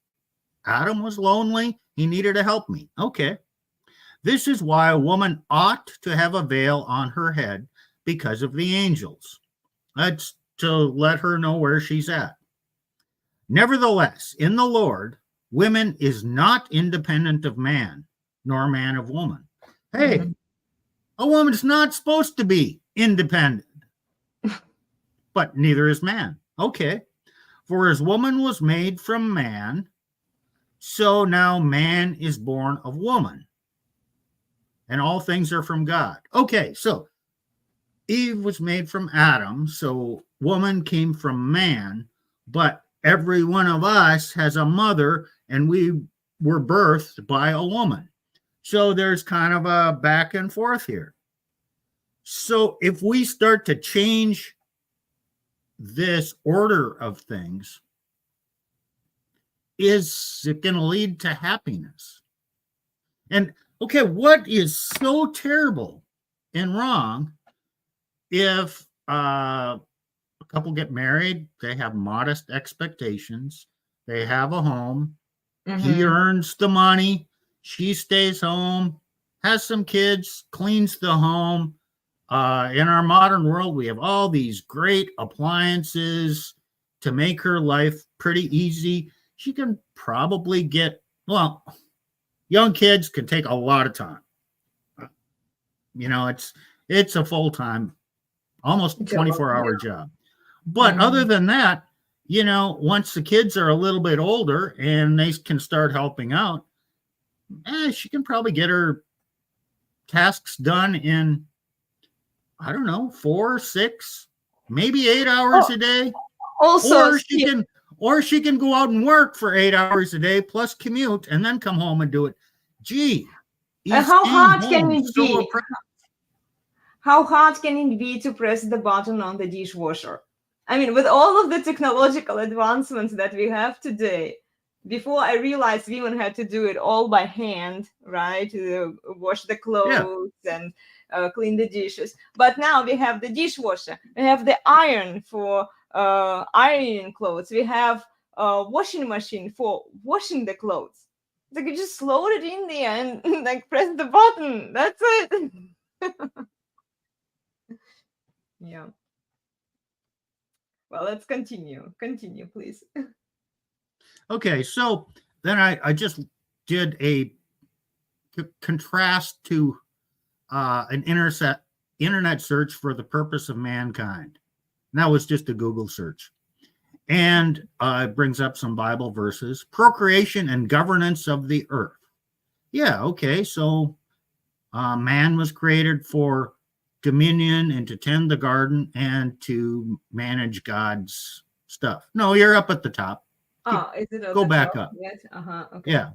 S2: Adam was lonely. He needed a helpmeet. Okay. This is why a woman ought to have a veil on her head because of the angels. That's to let her know where she's at. Nevertheless, in the Lord, women is not independent of man, nor man of woman. Hey, a woman's not supposed to be independent, but neither is man. Okay. For as woman was made from man, so now man is born of woman. And all things are from God. Okay, so Eve was made from Adam, so woman came from man, but every one of us has a mother, and we were birthed by a woman. So there's kind of a back and forth here. So if we start to change this order of things, is it going to lead to happiness? And okay, what is so terrible and wrong if a couple get married, they have modest expectations, they have a home, he earns the money, she stays home, has some kids, cleans the home. In our modern world, we have all these great appliances to make her life pretty easy. She can probably get, well, young kids can take a lot of time. You know, it's a full-time, almost 24-hour job. But other than that, you know, once the kids are a little bit older and they can start helping out, she can probably get her tasks done in, I don't know, 4, 6, maybe 8 hours a day.
S1: Also,
S2: or she can go out and work for 8 hours a day plus commute and then come home and do it. Gee,
S1: how hard can it be? How hard can it be to press the button on the dishwasher? I mean, with all of the technological advancements that we have today, before I realized women had to do it all by hand, right? To wash the clothes and clean the dishes. But now we have the dishwasher. We have the iron for ironing clothes. We have a washing machine for washing the clothes. Like you just load it in there and like press the button. That's it. Yeah. Well, let's continue. Continue, please.
S2: Okay, so then I just did a contrast to an internet search for the purpose of mankind. And that was just a Google search. And it brings up some Bible verses. Procreation and governance of the earth. Yeah, okay, so man was created for dominion and to tend the garden and to manage God's stuff. No, you're up at the top.
S1: Oh, is it?
S2: Go back up.
S1: Yes. Okay.
S2: Yeah.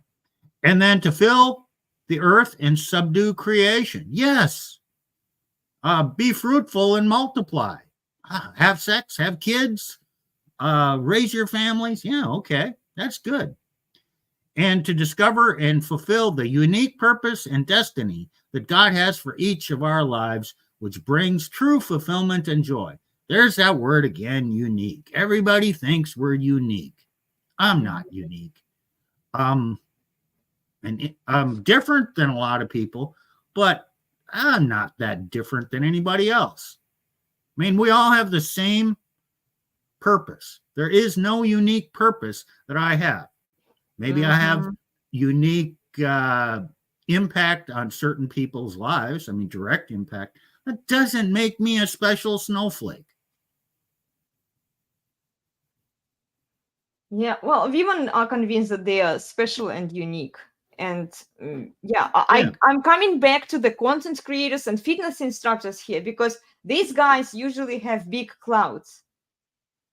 S2: And then to fill the earth and subdue creation. Yes. Be fruitful and multiply. Have sex, have kids, raise your families. Yeah, okay. That's good. And to discover and fulfill the unique purpose and destiny that God has for each of our lives, which brings true fulfillment and joy. There's that word again, unique. Everybody thinks we're unique. I'm not unique. And I'm different than a lot of people, but I'm not that different than anybody else. I mean, we all have the same purpose. There is no unique purpose that I have. Maybe I have unique impact on certain people's lives. I mean, direct impact. That doesn't make me a special snowflake.
S1: Yeah, well, women are convinced that they are special and unique. And I'm coming back to the content creators and fitness instructors here because these guys usually have big clouds.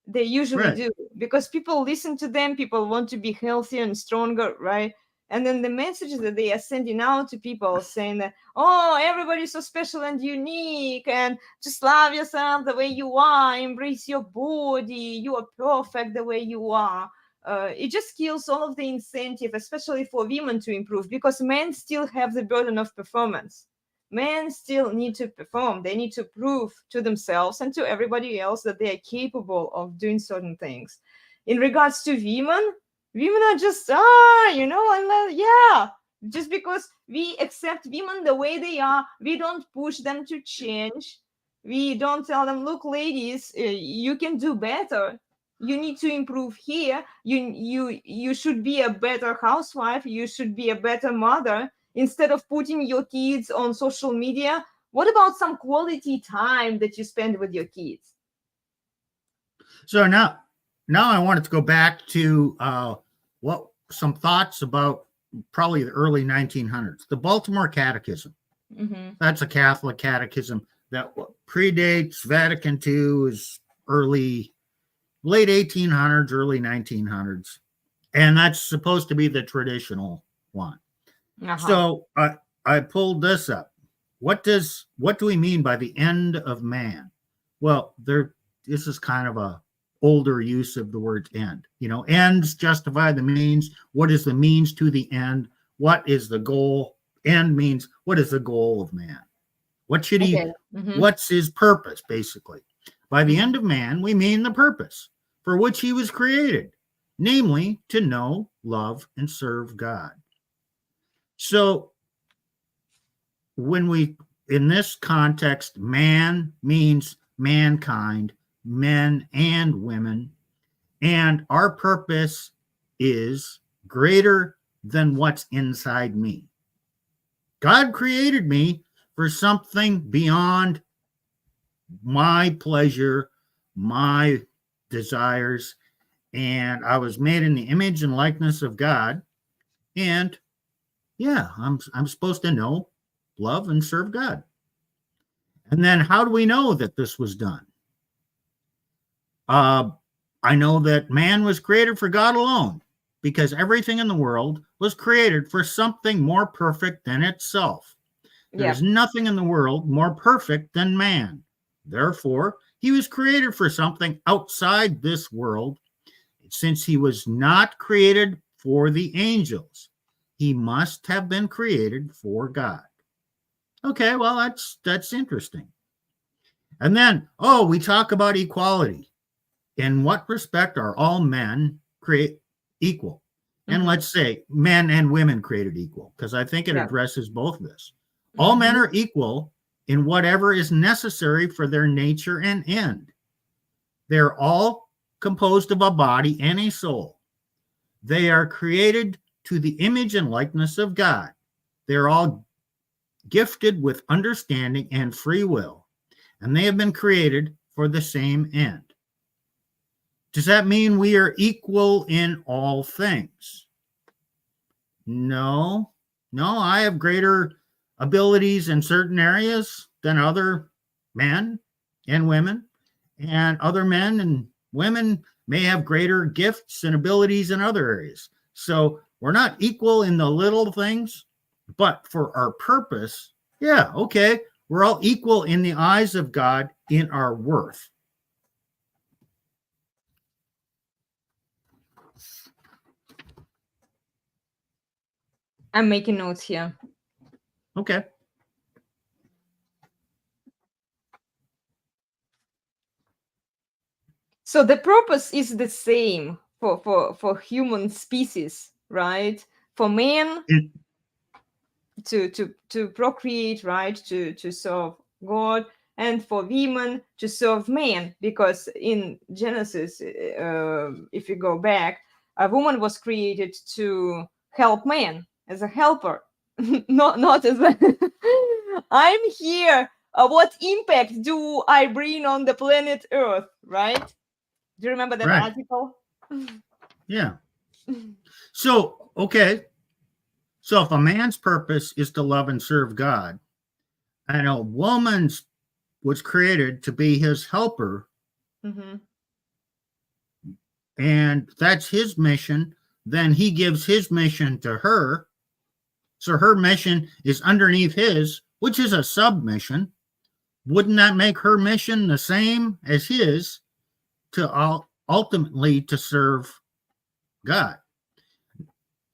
S1: They usually do because people listen to them. People want to be healthier and stronger, right? And then the messages that they are sending out to people saying that, oh, everybody's so special and unique and just love yourself the way you are, embrace your body, you are perfect the way you are. It just kills all of the incentive, especially for women to improve, because men still have the burden of performance. Men still need to perform. They need to prove to themselves and to everybody else that they are capable of doing certain things. In regards to women are just, Just because we accept women the way they are, we don't push them to change. We don't tell them, look, ladies, you can do better. You need to improve here. You should be a better housewife. You should be a better mother. Instead of putting your kids on social media, what about some quality time that you spend with your kids?
S2: So now I wanted to go back to some thoughts about probably the early 1900s. The Baltimore Catechism.
S1: Mm-hmm.
S2: That's a Catholic catechism that predates Vatican II, is late 1800s, early 1900s. And that's supposed to be the traditional one.
S1: Uh-huh.
S2: So I pulled this up. What do we mean by the end of man? Well, this is kind of a older use of the word end. Ends justify the means. What is the means to the end? What is the goal? End means, what is the goal of man? What should he, what's his purpose, basically? By the end of man, we mean the purpose for which he was created, namely to know, love, and serve God. So in this context, man means mankind, men and women, and our purpose is greater than what's inside me. God created me for something beyond my pleasure, my desires, and I was made in the image and likeness of God. And yeah, I'm supposed to know, love, and serve God. And then how do we know that this was done? I know that man was created for God alone, because everything in the world was created for something more perfect than itself. There's nothing in the world more perfect than man. Therefore, he was created for something outside this world. Since he was not created for the angels, he must have been created for God. Okay, well, that's interesting. And then, we talk about equality. In what respect are all men created equal? And let's say men and women created equal, because I think it addresses both of this. All men are equal in whatever is necessary for their nature and end. They're all composed of a body and a soul. They are created to the image and likeness of God. They're all gifted with understanding and free will, and they have been created for the same end. Does that mean we are equal in all things? No, I have greater abilities in certain areas than other men and women, and other men and women may have greater gifts and abilities in other areas. So we're not equal in the little things, but for our purpose, we're all equal in the eyes of God in our worth.
S1: I'm making notes here.
S2: Okay.
S1: So the purpose is the same for human species, right? For man to procreate, right? To serve God, and for women to serve man, because in Genesis, if you go back, a woman was created to help man as a helper, not as a I'm here. What impact do I bring on the planet Earth, right? Do you remember that article?
S2: Yeah. So, okay. So if a man's purpose is to love and serve God, and a woman's was created to be his helper, and that's his mission, then he gives his mission to her. So her mission is underneath his, which is a submission. Wouldn't that make her mission the same as his, to ultimately to serve God?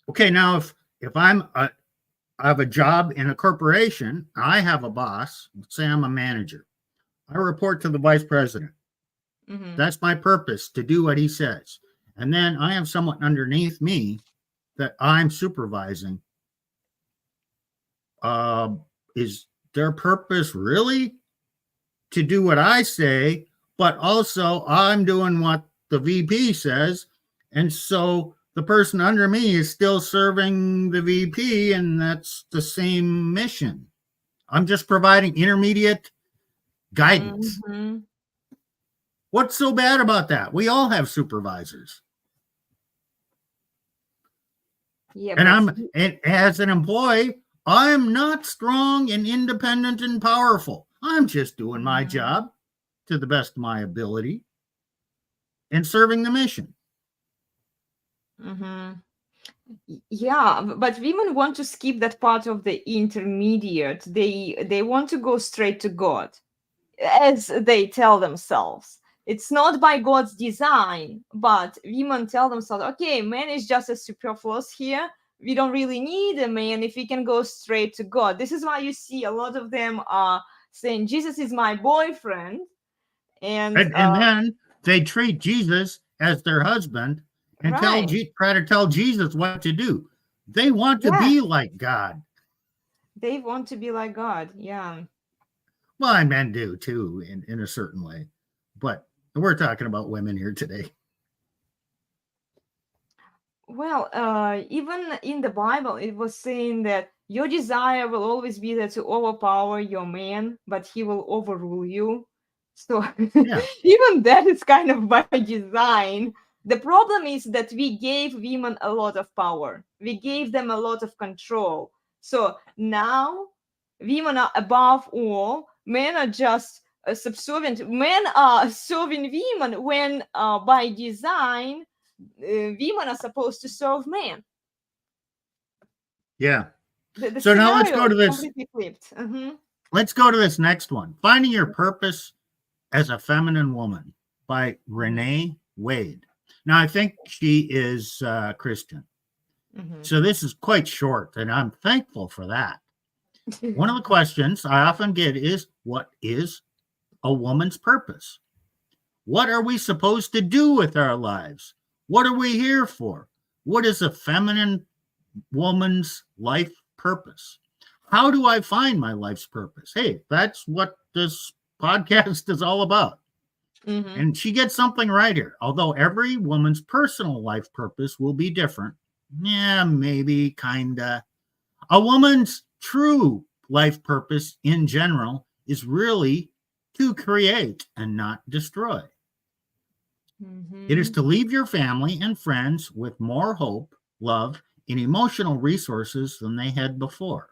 S2: Okay, now if I have a job in a corporation, I have a boss, say I'm a manager. I report to the vice president. That's my purpose, to do what he says. And then I have someone underneath me that I'm supervising. Is their purpose really to do what I say, but also I'm doing what the VP says, and so the person under me is still serving the VP, and that's the same mission. I'm just providing intermediate guidance.
S1: Mm-hmm.
S2: What's so bad about that? We all have supervisors.
S1: Yeah,
S2: And as an employee, I'm not strong and independent and powerful. I'm just doing my job to the best of my ability and serving the mission.
S1: mm-hmm. Yeah, but women want to skip that part of the intermediate. They want to go straight to God, as they tell themselves. It's not by God's design, but women tell themselves, okay, man is just a superfluous here. We don't really need a man if we can go straight to God. This is why you see a lot of them are saying, Jesus is my boyfriend. And
S2: then they treat Jesus as their husband and
S1: right.
S2: try to tell Jesus what to do. They want to
S1: Yeah,
S2: be like God.
S1: they want to be like God. Yeah.
S2: Well, men do too, in a certain way. But we're talking about women here today.
S1: Well, even in the Bible, it was saying that your desire will always be there to overpower your man, but he will overrule you. So
S2: Yeah.
S1: even that is kind of by design. The problem is that we gave women a lot of power. We gave them a lot of control. So now women are above all. Men are just subservient. Men are serving women when by design women are supposed to serve men.
S2: Yeah.
S1: The
S2: So now let's
S1: scenario
S2: go to
S1: is
S2: this.
S1: completely flipped.
S2: Let's go to this next one. Finding Your Purpose as a Feminine Woman by Renee Wade. Now, I think she is Christian. So this is quite short, and I'm thankful for that. One of the questions I often get is, what is a woman's purpose? What are we supposed to do with our lives? What are we here for? What is a feminine woman's life purpose? How do I find my life's purpose? Hey, that's what this podcast is all about. And she gets something right here. Although every woman's personal life purpose will be different. Yeah, maybe, kinda. A woman's true life purpose in general is really to create and not destroy. It is to leave your family and friends with more hope, love, and emotional resources than they had before.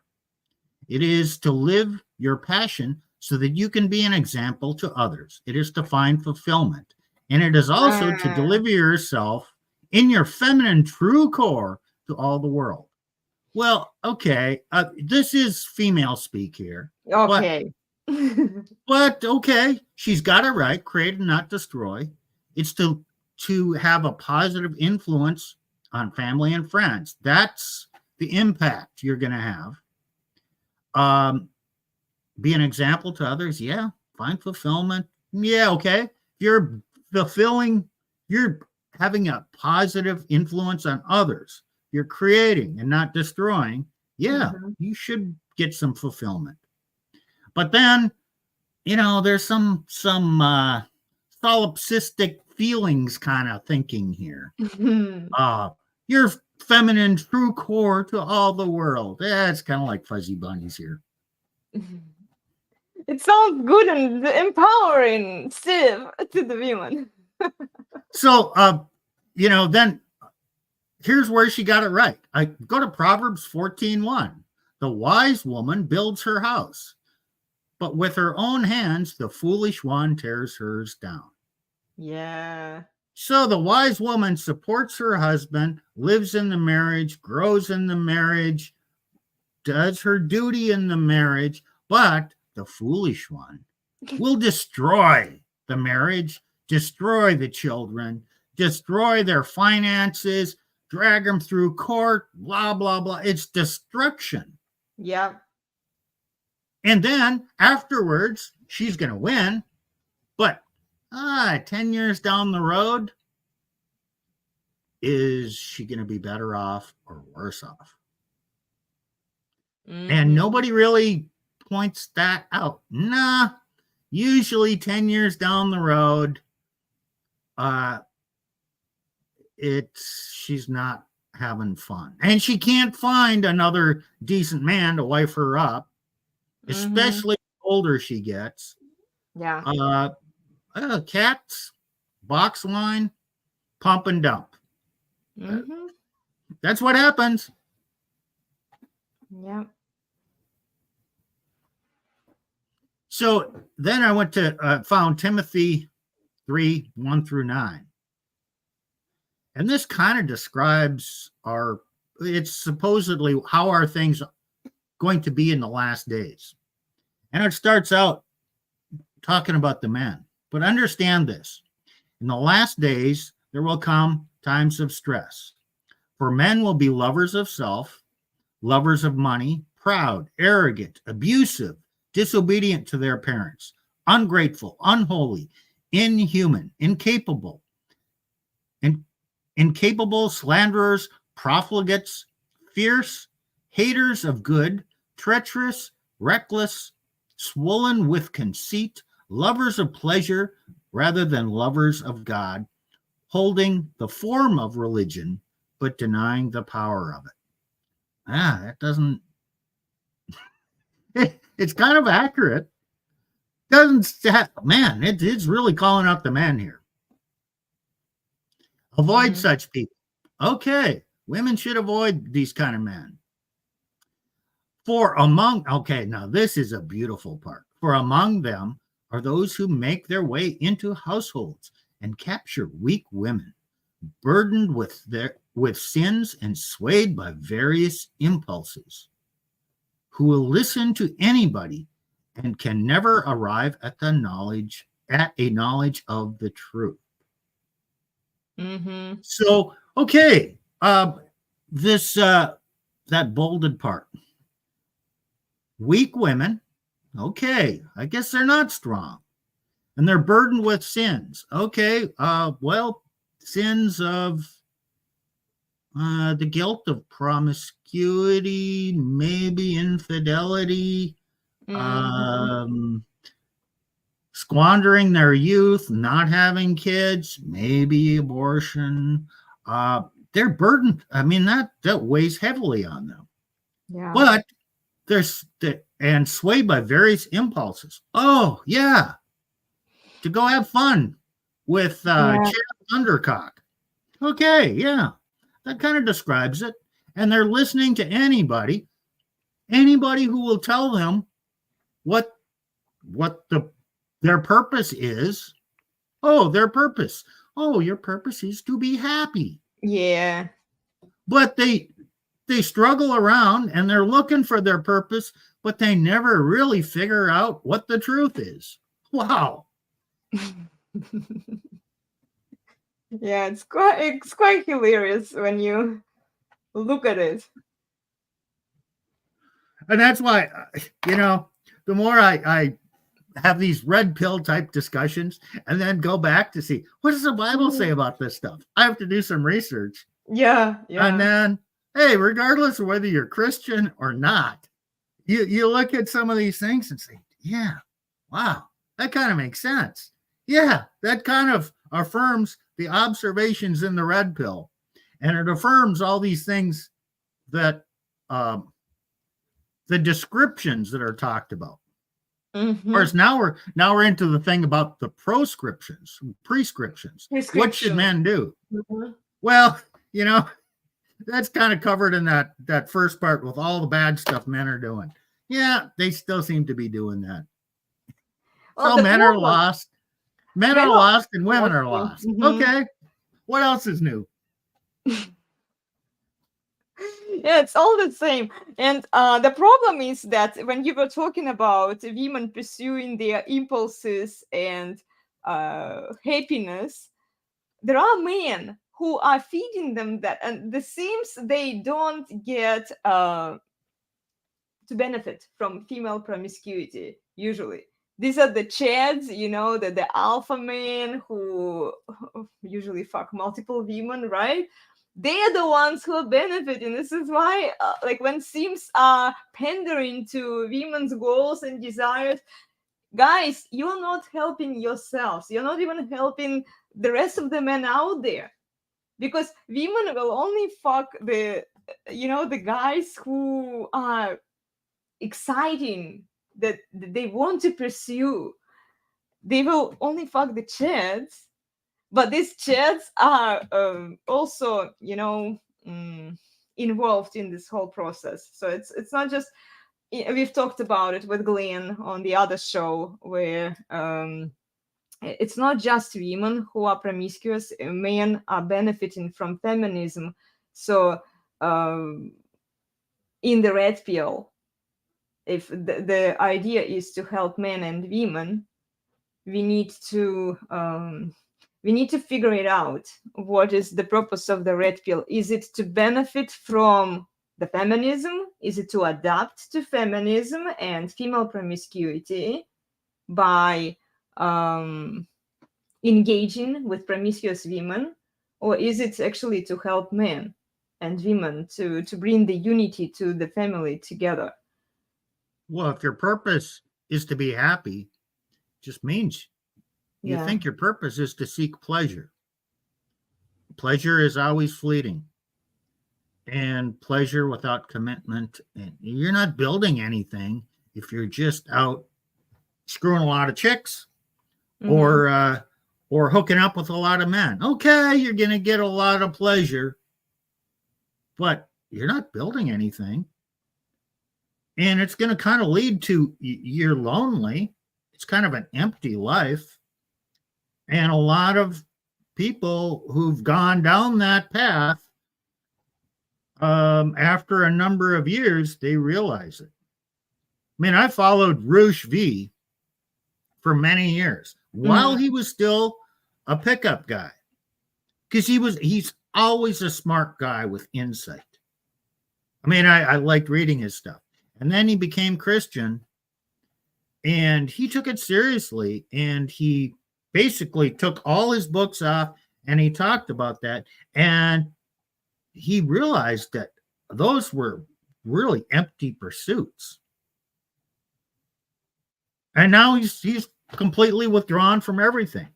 S2: It is to live your passion so that you can be an example to others. It is to find fulfillment. And it is also to deliver yourself in your feminine true core to all the world. Well, okay, this is female speak here.
S1: Okay.
S2: But okay, she's got it right. Create and not destroy. It's to have a positive influence on family and friends. That's the impact you're going to have. Be an example to others. Yeah. Find fulfillment. Yeah. Okay. You're fulfilling, you're having a positive influence on others. You're creating and not destroying. Yeah. You should get some fulfillment. But then, there's some solipsistic feelings kind of thinking here. Your feminine true core to all the world. It's kind of like fuzzy bunnies here.
S1: It sounds good and empowering, Steve, to the women.
S2: So, then here's where she got it right. I go to Proverbs 14:1. The wise woman builds her house, but with her own hands, the foolish one tears hers down.
S1: Yeah.
S2: So the wise woman supports her husband, lives in the marriage, grows in the marriage, does her duty in the marriage, but the foolish one will destroy the marriage, destroy the children, destroy their finances, drag them through court, blah, blah, blah. It's destruction.
S1: Yeah.
S2: And then afterwards, she's going to win, but 10 years down the road, is she going to be better off or worse off? And nobody really points that out. Nah, usually 10 years down the road, she's not having fun. And she can't find another decent man to wife her up, especially the older she gets.
S1: Yeah.
S2: Cats, box wine, pump and dump. That's what happens.
S1: Yeah.
S2: So then I went to found Timothy 3:1-9. And this kind of describes it's supposedly how are things going to be in the last days. And it starts out talking about the men. But understand this. In the last days, there will come times of stress. For men will be lovers of self, lovers of money, proud, arrogant, abusive, disobedient to their parents, ungrateful, unholy, inhuman, incapable, slanderers, profligates, fierce, haters of good, treacherous, reckless, swollen with conceit, lovers of pleasure rather than lovers of God, holding the form of religion, but denying the power of it. That doesn't, it's kind of accurate. It's really calling out the men here. Avoid such people. Okay, women should avoid these kind of men. Now this is a beautiful part. For among them are those who make their way into households and capture weak women, burdened with sins and swayed by various impulses, who will listen to anybody and can never arrive at a knowledge of the truth. So, okay, this that bolded part. Weak women, okay, I guess they're not strong, and they're burdened with sins. Okay, sins of the guilt of promiscuity, maybe infidelity, squandering their youth, not having kids, maybe abortion. They're burdened. I mean, that weighs heavily on them.
S1: Yeah.
S2: But and swayed by various impulses. Oh, yeah. To go have fun with Chad Thundercock. Okay, yeah. That kind of describes it. And they're listening to anybody who will tell them what their purpose is. Oh, their purpose. Oh, your purpose is to be happy.
S1: Yeah.
S2: But they struggle around and they're looking for their purpose, but they never really figure out what the truth is. Wow.
S1: Yeah, it's quite hilarious when you look at it.
S2: And that's why, the more I have these red pill type discussions and then go back to see what does the Bible say about this stuff. I have to do some research.
S1: Yeah.
S2: And then, hey, regardless of whether you're Christian or not, you look at some of these things and say, yeah, wow, that kind of makes sense. Yeah, that kind of affirms the observations in the red pill. And it affirms all these things that the descriptions that are talked about. Of course, now we're into the thing about the prescriptions. What should men do? Well, that's kind of covered in that first part with all the bad stuff men are doing. Yeah, they still seem to be doing that. Well, men are lost. Men are lost and women are lost. Okay. What else is new?
S1: Yeah, it's all the same. And the problem is that when you were talking about women pursuing their impulses and happiness, there are men who are feeding them that, and it seems they don't get to benefit from female promiscuity usually. These are the chads, the alpha men who usually fuck multiple women, right? they're the ones who are benefiting. This is why, like, when simps are pandering to women's goals and desires, guys, you're not helping yourselves. You're not even helping the rest of the men out there, because women will only fuck the guys who are exciting, that they want to pursue. They will only fuck the chads, but these chads are also involved in this whole process. So it's not just, we've talked about it with Glenn on the other show, where it's not just women who are promiscuous. Men are benefiting from feminism. So in the red pill, if the idea is to help men and women, we need to figure it out. What is the purpose of the red pill? Is it to benefit from the feminism? Is it to adapt to feminism and female promiscuity by engaging with promiscuous women? Or is it actually to help men and women to bring the unity to the family together?
S2: Well, if your purpose is to be happy, just means you think your purpose is to seek pleasure. Pleasure is always fleeting, and pleasure without commitment, and you're not building anything if you're just out screwing a lot of chicks or hooking up with a lot of men. Okay, you're going to get a lot of pleasure, but you're not building anything. And it's going to kind of lead to, you're lonely. It's kind of an empty life. And a lot of people who've gone down that path, after a number of years, they realize it. I mean, I followed Roosh V for many years while he was still a pickup guy, because he's always a smart guy with insight. I mean, I liked reading his stuff. And then he became Christian, and he took it seriously, and he basically took all his books off, and he talked about that, and he realized that those were really empty pursuits. And now he's completely withdrawn from everything.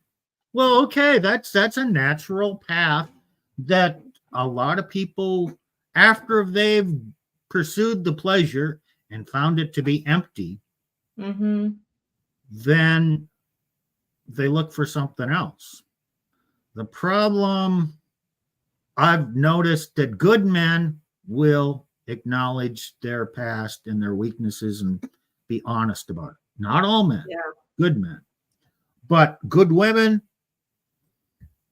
S2: Well, okay, that's a natural path that a lot of people, after they've pursued the pleasure and found it to be empty, then they look for something else. The problem, I've noticed that good men will acknowledge their past and their weaknesses and be honest about it. Not all men, good men. But good women,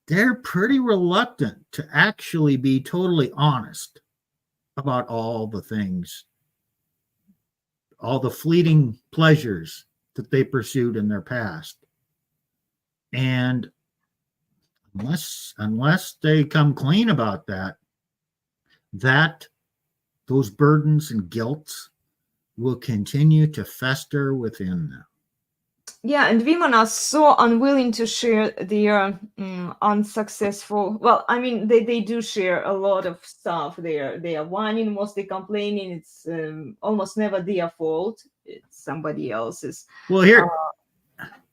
S2: they're pretty reluctant to actually be totally honest about all the things, all the fleeting pleasures that they pursued in their past. And unless they come clean about that, those burdens and guilts will continue to fester within them.
S1: Yeah, and women are so unwilling to share their unsuccessful. Well, I mean, they do share a lot of stuff. They are whining, mostly complaining. It's almost never their fault. It's somebody else's.
S2: Well,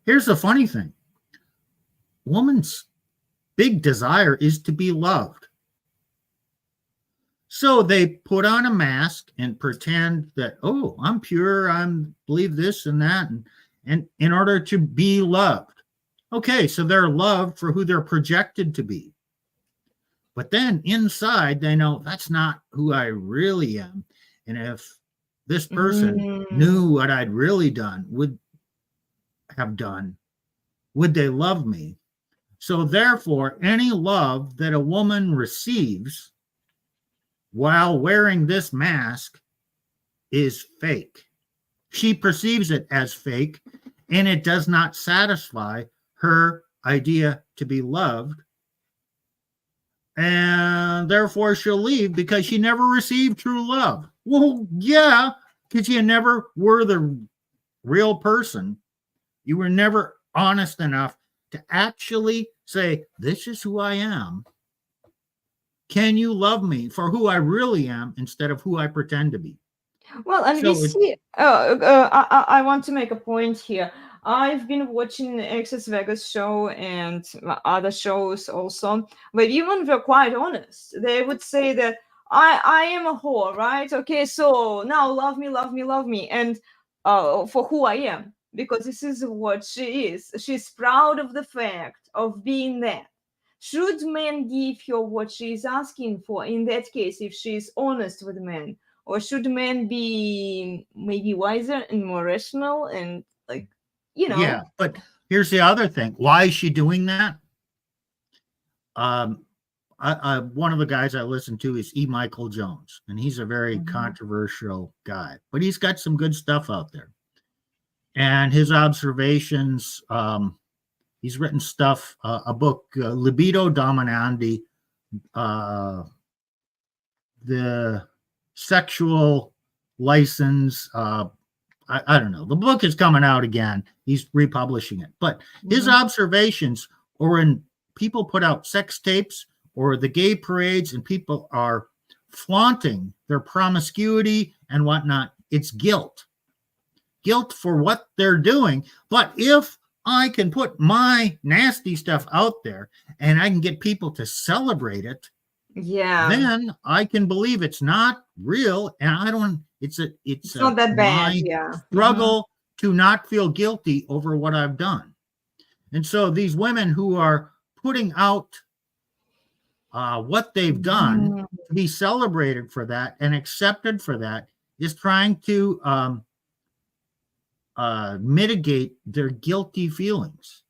S2: here's the funny thing. Woman's big desire is to be loved. So they put on a mask and pretend that, oh, I'm pure, I believe this and that, and in order to be loved. Okay, so they're loved for who they're projected to be. But then inside, they know that's not who I really am. And if this person knew what I'd really would they love me? So therefore, any love that a woman receives while wearing this mask is fake. She perceives it as fake, and it does not satisfy her idea to be loved. And therefore she'll leave because she never received true love. Well, yeah, because you never were the real person. You were never honest enough to actually say, this is who I am, Can you love me for who I really am instead of who I pretend to be?
S1: Well, and we
S2: So
S1: see. I want to make a point here. I've been watching the Access Vegas show and other shows also, but even were quite honest. They would say that I am a whore, right? Okay, so now love me, love me, love me, and for who I am, because this is what she is. She's proud of the fact of being that. Should men give her what she is asking for? In that case, if she is honest with men, or should men be maybe wiser and more rational and like,
S2: yeah, but here's the other thing. Why is she doing that? One of the guys I listen to is E. Michael Jones, and he's a very controversial guy, but he's got some good stuff out there. And his observations, he's written stuff, a book, Libido Dominandi, the sexual license. I don't know. The book is coming out again. He's republishing it. But his observations, or when people put out sex tapes or the gay parades and people are flaunting their promiscuity and whatnot, it's guilt. Guilt for what they're doing. But if I can put my nasty stuff out there and I can get people to celebrate it, then I can believe it's not real, and I don't. It's
S1: not that bad.
S2: Struggle to not feel guilty over what I've done, and so these women who are putting out what they've done to be celebrated for that and accepted for that is trying to mitigate their guilty feelings.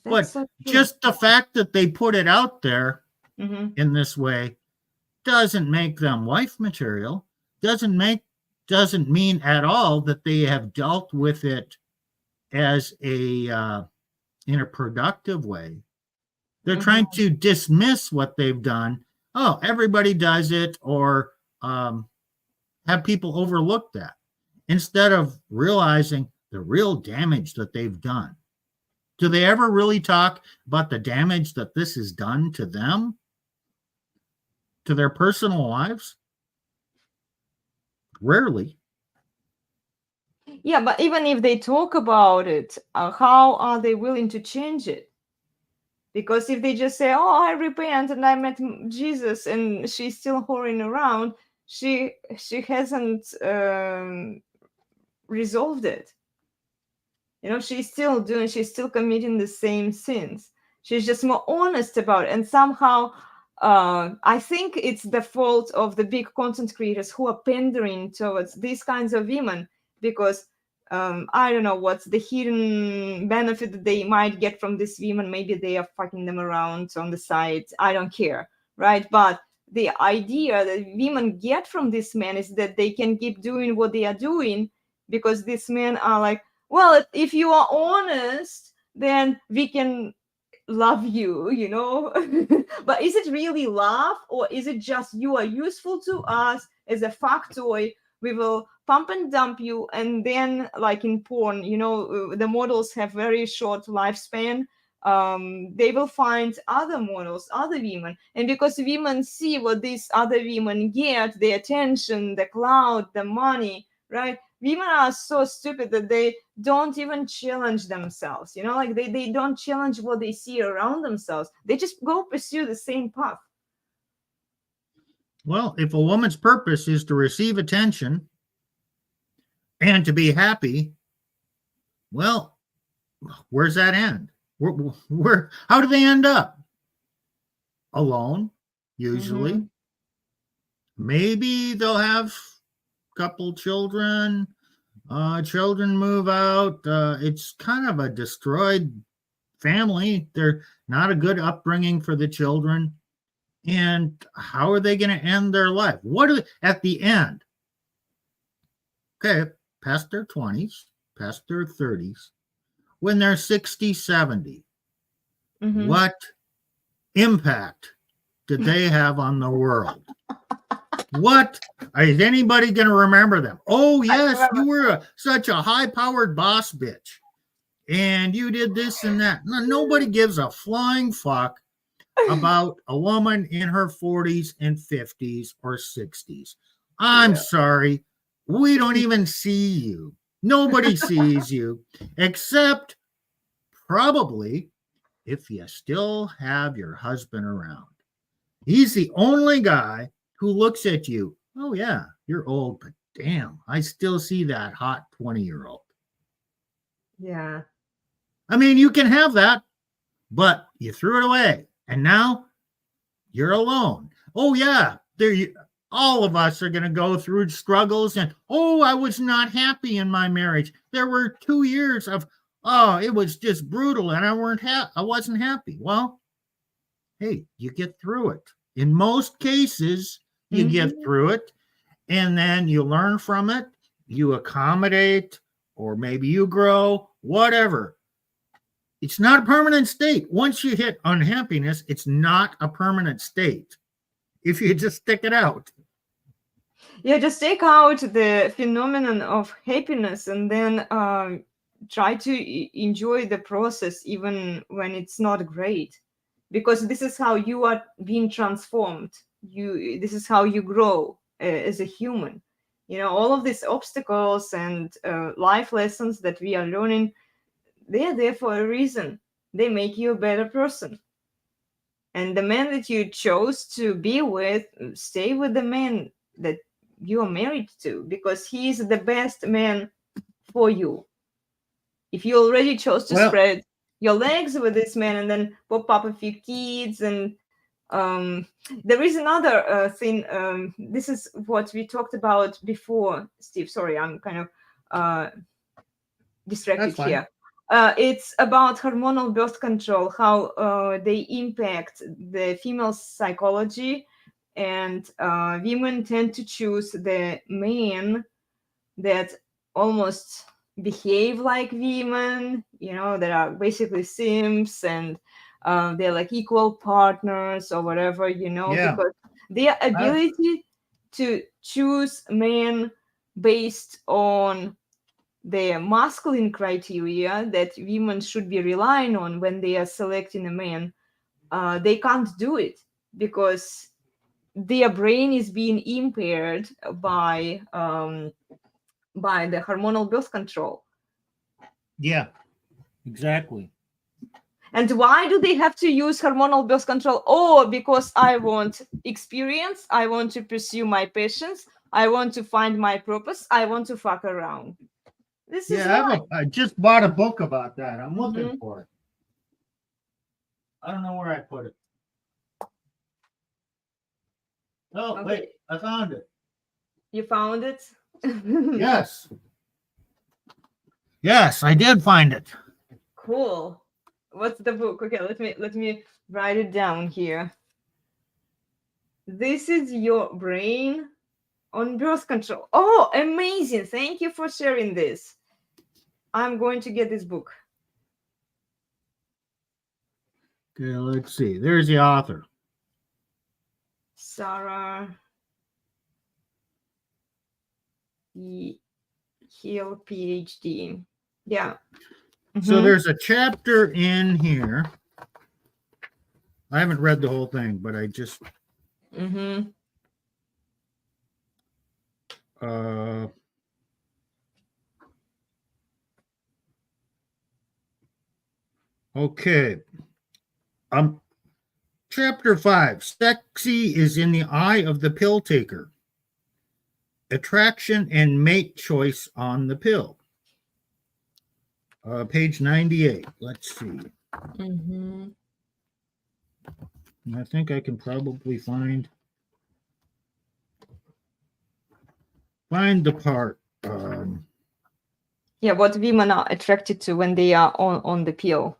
S2: But just the fact that they put it out there in this way doesn't make them wife material, doesn't mean at all that they have dealt with it as in a productive way. They're trying to dismiss what they've done. Oh, everybody does it, or have people overlook that instead of realizing the real damage that they've done. Do they ever really talk about the damage that this has done to them, to their personal lives? Rarely.
S1: Yeah, but even if they talk about it, how are they willing to change it? Because if they just say, "Oh, I repent and I met Jesus," and she's still whoring around, she hasn't resolved it. She's still committing the same sins. She's just more honest about it. And somehow, I think it's the fault of the big content creators who are pandering towards these kinds of women, because I don't know what's the hidden benefit that they might get from these women. Maybe they are fucking them around on the side. I don't care, right? But the idea that women get from these men is that they can keep doing what they are doing, because these men are like, well, if you are honest, then we can love you. But is it really love, or is it just you are useful to us as a factoid? We will pump and dump you, and then, like in porn, the models have very short lifespan. They will find other models, other women, and because women see what these other women get, the attention, the clout, the money, right? Women are so stupid that they don't even challenge themselves, like they don't challenge what they see around themselves. They just go pursue the same path.
S2: Well, if a woman's purpose is to receive attention and to be happy, well, where's that end? How do they end up? Alone, usually. Maybe they'll have couple children, children move out. It's kind of a destroyed family. They're not a good upbringing for the children. And how are they going to end their life? At the end? Okay, past their 20s, past their 30s, when they're 60, 70, what impact did they have on the world? What is anybody going to remember them? Oh, yes, you were such a high-powered boss bitch, and you did this and that. No, nobody gives a flying fuck about a woman in her 40s and 50s or 60s. I'm
S1: Yeah.
S2: sorry. We don't even see you. Nobody sees you except probably if you still have your husband around. He's the only guy who looks at you. Oh, yeah, you're old, but damn, I still see that hot 20-year-old.
S1: Yeah.
S2: I mean, you can have that, but you threw it away. And now you're alone. Oh, yeah, all of us are going to go through struggles. And, oh, I was not happy in my marriage. There were 2 years of, oh, it was just brutal and I wasn't happy. Well, hey, you get through it. In most cases, you get through it and then you learn from it, you accommodate, or maybe you grow, whatever. It's not a permanent state. Once you hit unhappiness, it's not a permanent state if you just stick it out.
S1: Yeah, just take out the phenomenon of happiness and then try to enjoy the process even when it's not great, because this is how you are being transformed. This is how you grow as a human. All of these obstacles and life lessons that we are learning, they are there for a reason. They make you a better person. And the man that you chose to be with, stay with the man that you are married to, because he is the best man for you. If you already chose to spread your legs with this man and then pop up a few kids, and there is another thing. This is what we talked about before, Steve. Sorry, I'm kind of distracted here. It's about hormonal birth control, how they impact the female psychology, and women tend to choose the men that almost behave like women, that are basically simps, and they're like equal partners or whatever, because their ability to choose men based on the masculine criteria that women should be relying on when they are selecting a man, they can't do it because their brain is being impaired by the hormonal birth control.
S2: Yeah, exactly.
S1: And why do they have to use hormonal birth control? Oh, because I want experience, I want to pursue my passions, I want to find my purpose, I want to fuck around. This is why.
S2: I just bought a book about that. I'm looking for it. I don't know where I put it. Oh, okay. Wait, I found it.
S1: You found it?
S2: Yes. Yes, I did find it.
S1: Cool. What's the book? Okay, let me write it down here. This is Your Brain on Birth Control. Oh, amazing. Thank you for sharing this. I'm going to get this book.
S2: Okay, let's see. There's the author.
S1: Sarah Hill, PhD. Yeah.
S2: So there's a chapter in here. I haven't read the whole thing, but I just okay. Chapter 5. Sexy is in the eye of the pill taker. Attraction and mate choice on the pill. Page 98. Let's see. I think I can probably find the part.
S1: What women are attracted to when they are on the pill.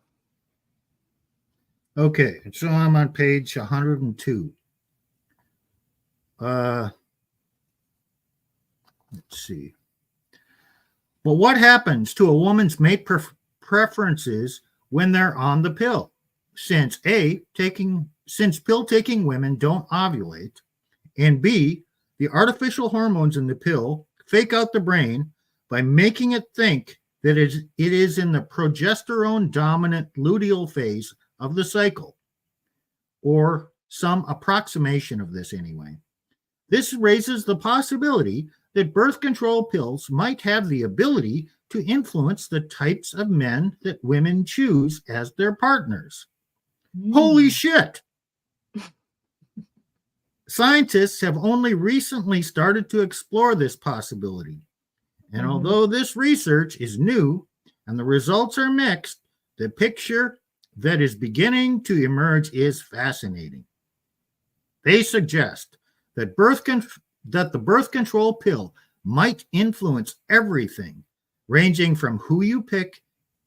S2: Okay, so I'm on page 102. Let's see. But what happens to a woman's mate preferences when they're on the pill? Since pill taking women don't ovulate, and B, the artificial hormones in the pill fake out the brain by making it think that it is in the progesterone dominant luteal phase of the cycle. or some approximation of this anyway. This raises the possibility that birth control pills might have the ability to influence the types of men that women choose as their partners. Holy shit! Scientists have only recently started to explore this possibility. And although this research is new and the results are mixed, the picture that is beginning to emerge is fascinating. They suggest that the birth control pill might influence everything, ranging from who you pick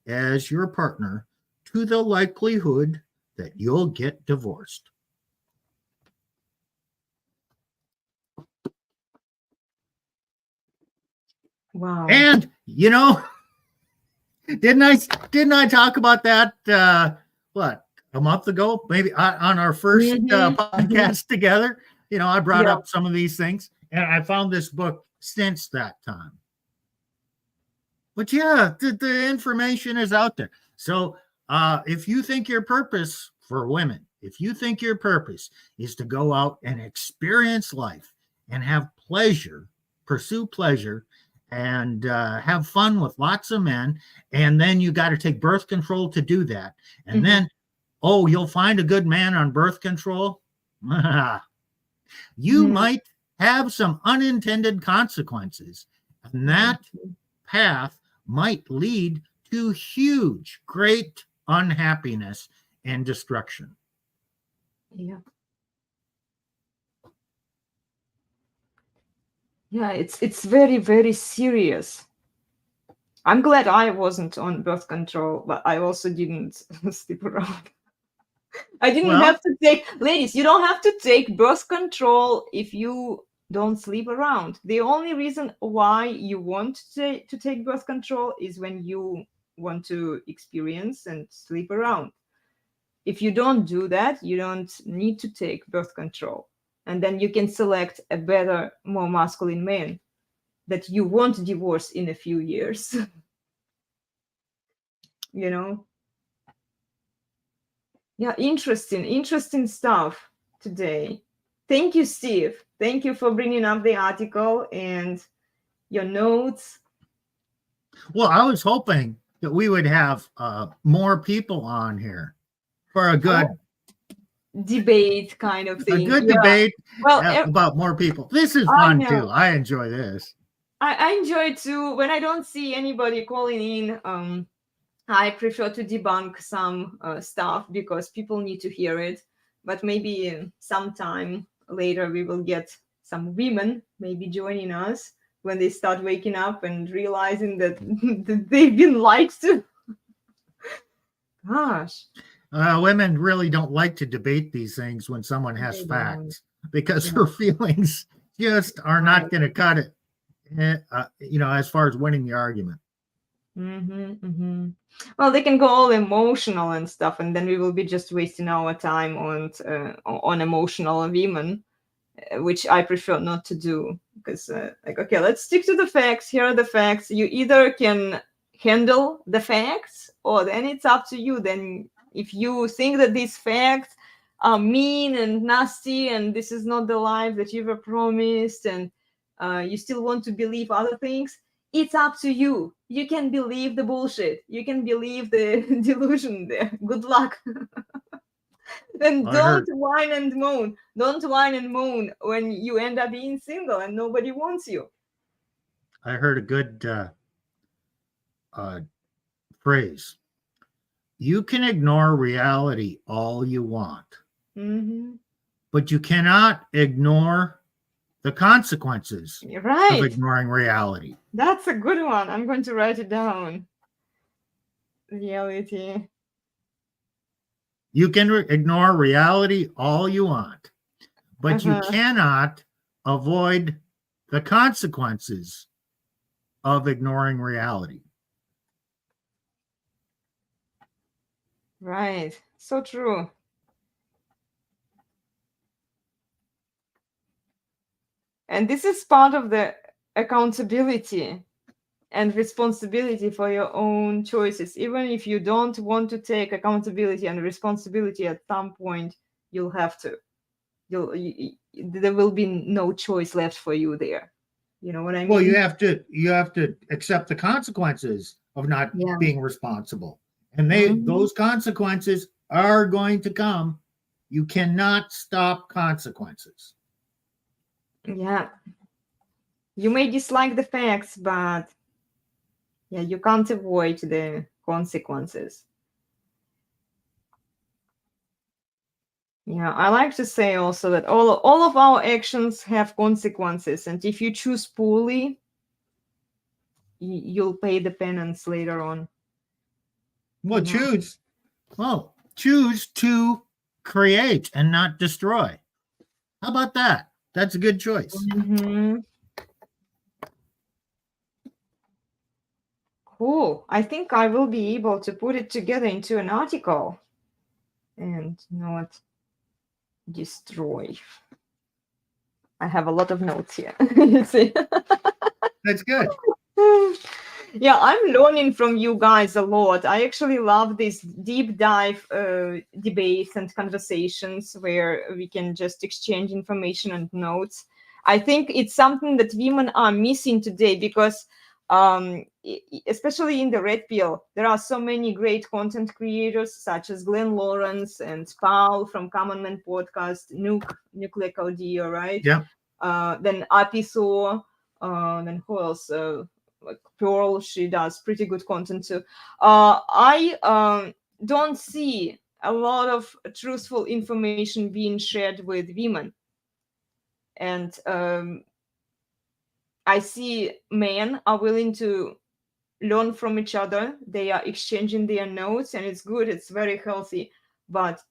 S2: as your partner to the likelihood that you'll get divorced.
S1: Wow.
S2: And didn't I talk about that what, a month ago, maybe on our first podcast together? I brought up some of these things, and I found this book since that time. But yeah, the information is out there. So if you think your purpose for women, if you think your purpose is to go out and experience life and have pleasure, pursue pleasure, and have fun with lots of men, and then you got to take birth control to do that. And then, you'll find a good man on birth control. You might have some unintended consequences, and that path might lead to huge, great unhappiness and destruction.
S1: Yeah. Yeah, it's very, very serious. I'm glad I wasn't on birth control, but I also didn't sleep around. I didn't have to take, ladies, you don't have to take birth control if you don't sleep around. The only reason why you want to take birth control is when you want to experience and sleep around. If you don't do that, you don't need to take birth control. And then you can select a better, more masculine man that you won't divorce in a few years. Yeah, interesting stuff today. Thank you, Steve. Thank you for bringing up the article and your notes.
S2: Well, I was hoping that we would have more people on here for a good
S1: debate kind of thing.
S2: A good debate about more people. This is fun too. I enjoy this.
S1: I enjoy it too. When I don't see anybody calling in, I prefer to debunk some stuff because people need to hear it. But maybe sometime later we will get some women maybe joining us when they start waking up and realizing that they've been lied to. Gosh.
S2: Women really don't like to debate these things when someone has facts because her feelings just are not going to cut it, as far as winning the argument.
S1: Well, they can go all emotional and stuff, and then we will be just wasting our time on emotional women, which I prefer not to do. Because, okay, let's stick to the facts. Here are the facts. You either can handle the facts, or then it's up to you. Then if you think that these facts are mean and nasty and this is not the life that you were promised and you still want to believe other things, it's up to you. You can believe the bullshit. You can believe the delusion there. Good luck. And don't whine and moan. Don't whine and moan when you end up being single and nobody wants you.
S2: I heard a good phrase. You can ignore reality all you want, but you cannot ignore the consequences of ignoring reality.
S1: That's a good one. I'm going to write it down. Reality.
S2: You can ignore reality all you want, but you cannot avoid the consequences of ignoring reality.
S1: Right. So true. And this is part of the accountability and responsibility for your own choices. Even if you don't want to take accountability and responsibility at some point, You'll have to. There will be no choice left for you there. You know what I mean?
S2: Well, you have to accept the consequences of not
S1: Yeah.
S2: being responsible. And
S1: Mhm.
S2: those consequences are going to come. You cannot stop consequences.
S1: Yeah. You may dislike the facts, but yeah, you can't avoid the consequences. Yeah, I like to say also that all of our actions have consequences, and if you choose poorly, you'll pay the penance later on.
S2: Well,
S1: You know?
S2: choose to create and not destroy. How about that? That's a good choice.
S1: Mhm. Cool. I think I will be able to put it together into an article and not destroy. I have a lot of notes here. You see?
S2: That's good.
S1: Yeah, I'm learning from you guys a lot. I actually love these deep dive debates and conversations where we can just exchange information and notes. I think it's something that women are missing today because, especially in the red pill, there are so many great content creators such as Glenn Lawrence and Paul from Common Man Podcast, Nuclear Audio, right?
S2: Yep.
S1: Then Apiso, then who else? Like Pearl, she does pretty good content too. I don't see a lot of truthful information being shared with women, and I see men are willing to learn from each other. They are exchanging their notes, and it's good. It's very healthy. But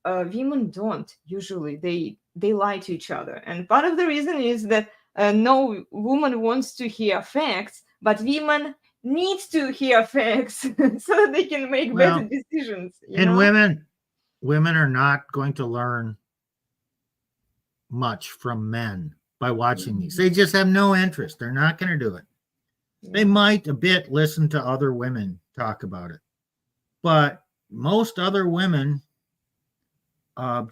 S1: women don't usually. They lie to each other, and part of the reason is that no woman wants to hear facts, but women need to hear facts so that they can make better
S2: Well,
S1: decisions. You
S2: and
S1: know?
S2: women are not going to learn much from men by watching these. They just have no interest. They're not going to do it. They
S1: Yeah.
S2: might a bit listen to other women talk about it, but most other women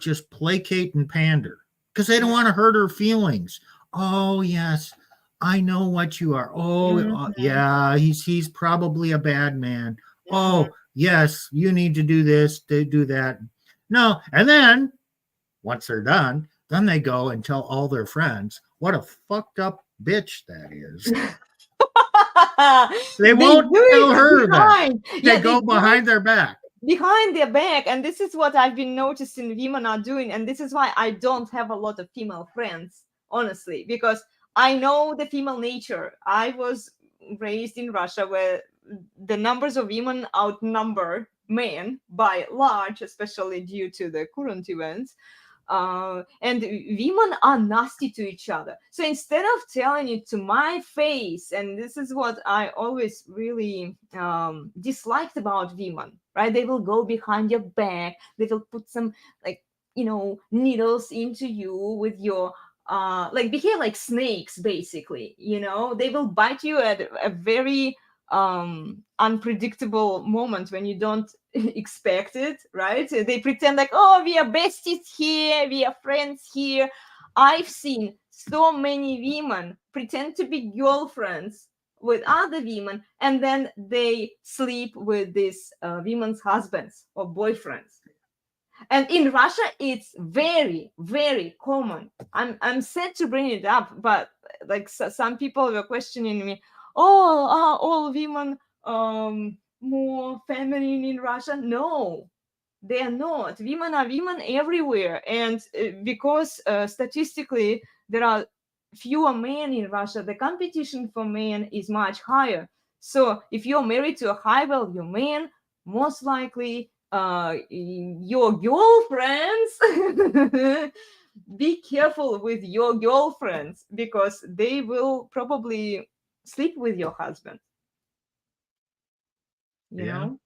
S2: just placate and pander because they don't want to hurt her feelings. Oh yes, I know what you are. Oh
S1: Mhm.
S2: yeah, he's probably a bad man.
S1: Mhm.
S2: Oh yes, you need to do this, to do that. No, and then once they're done, then they go and tell all their friends what a fucked up bitch that is. They
S1: They
S2: won't
S1: do
S2: tell
S1: it
S2: her that.
S1: behind.
S2: They
S1: Yeah, they
S2: go
S1: do it
S2: behind their back.
S1: behind their back, and this is what I've been noticing women are doing, and this is why I don't have a lot of female friends, honestly, because I know the female nature. I was raised in Russia where the numbers of women outnumber men by large, especially due to the current events. And women are nasty to each other. So instead of telling it to my face, and this is what I always really disliked about women, right? They will go behind your back. They will put some like needles into you with your like behave like snakes, basically. They will bite you at a very unpredictable moment when you don't expect it, right? They pretend like, oh, we are besties here, we are friends here. I've seen so many women pretend to be girlfriends with other women, and then they sleep with these women's husbands or boyfriends. And in Russia, it's very, very common. I'm sad to bring it up, but like some people were questioning me, oh, are all women more feminine in Russia? No, they are not. Women are women everywhere, and because statistically there are fewer men in Russia, the competition for men is much higher. So if you're married to a high value man, most likely your girlfriends be careful with your girlfriends because they will probably sleep with your husband, you
S2: Yeah.
S1: know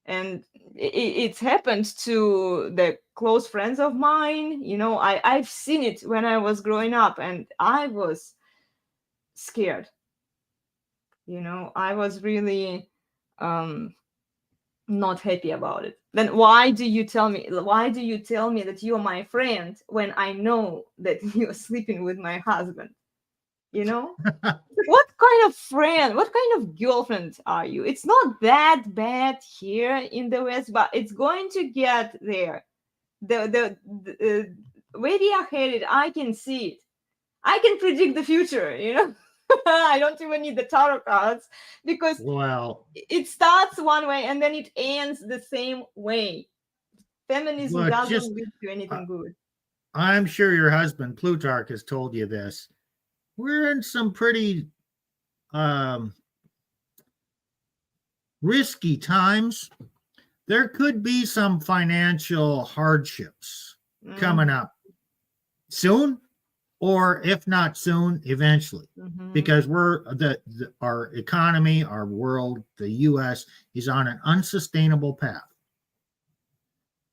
S1: and it's happened to the close friends of mine. I've seen it when I was growing up, and I was scared. I was really um not happy about it, then why do you tell me that you're my friend when I know that you're sleeping with my husband? You know? What kind of friend, what kind of girlfriend are you? It's not that bad here in the West, but it's going to get there. The way we are headed, I can see it. I can predict the future, you know. I don't even need the tarot cards, because
S2: Well,
S1: it starts one way and then it ends the same way. Feminism
S2: but
S1: doesn't
S2: just
S1: lead to anything good.
S2: I'm sure your husband Plutarch has told you this. We're in some pretty risky times. There could be some financial hardships coming up soon, or if not soon, eventually, because we're our economy, our world, the U.S. is on an unsustainable path.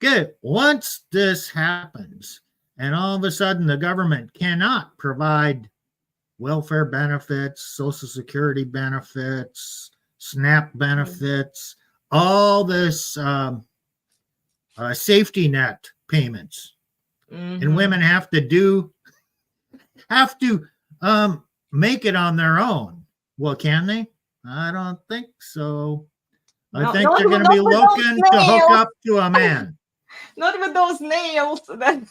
S2: Good. Once this happens, and all of a sudden the government cannot provide welfare benefits, Social Security benefits, SNAP benefits, all this safety net payments, and women have to make it on their own. Well, can they? I don't think so. I think they're going to be looking to hook up to a man.
S1: Not with those nails that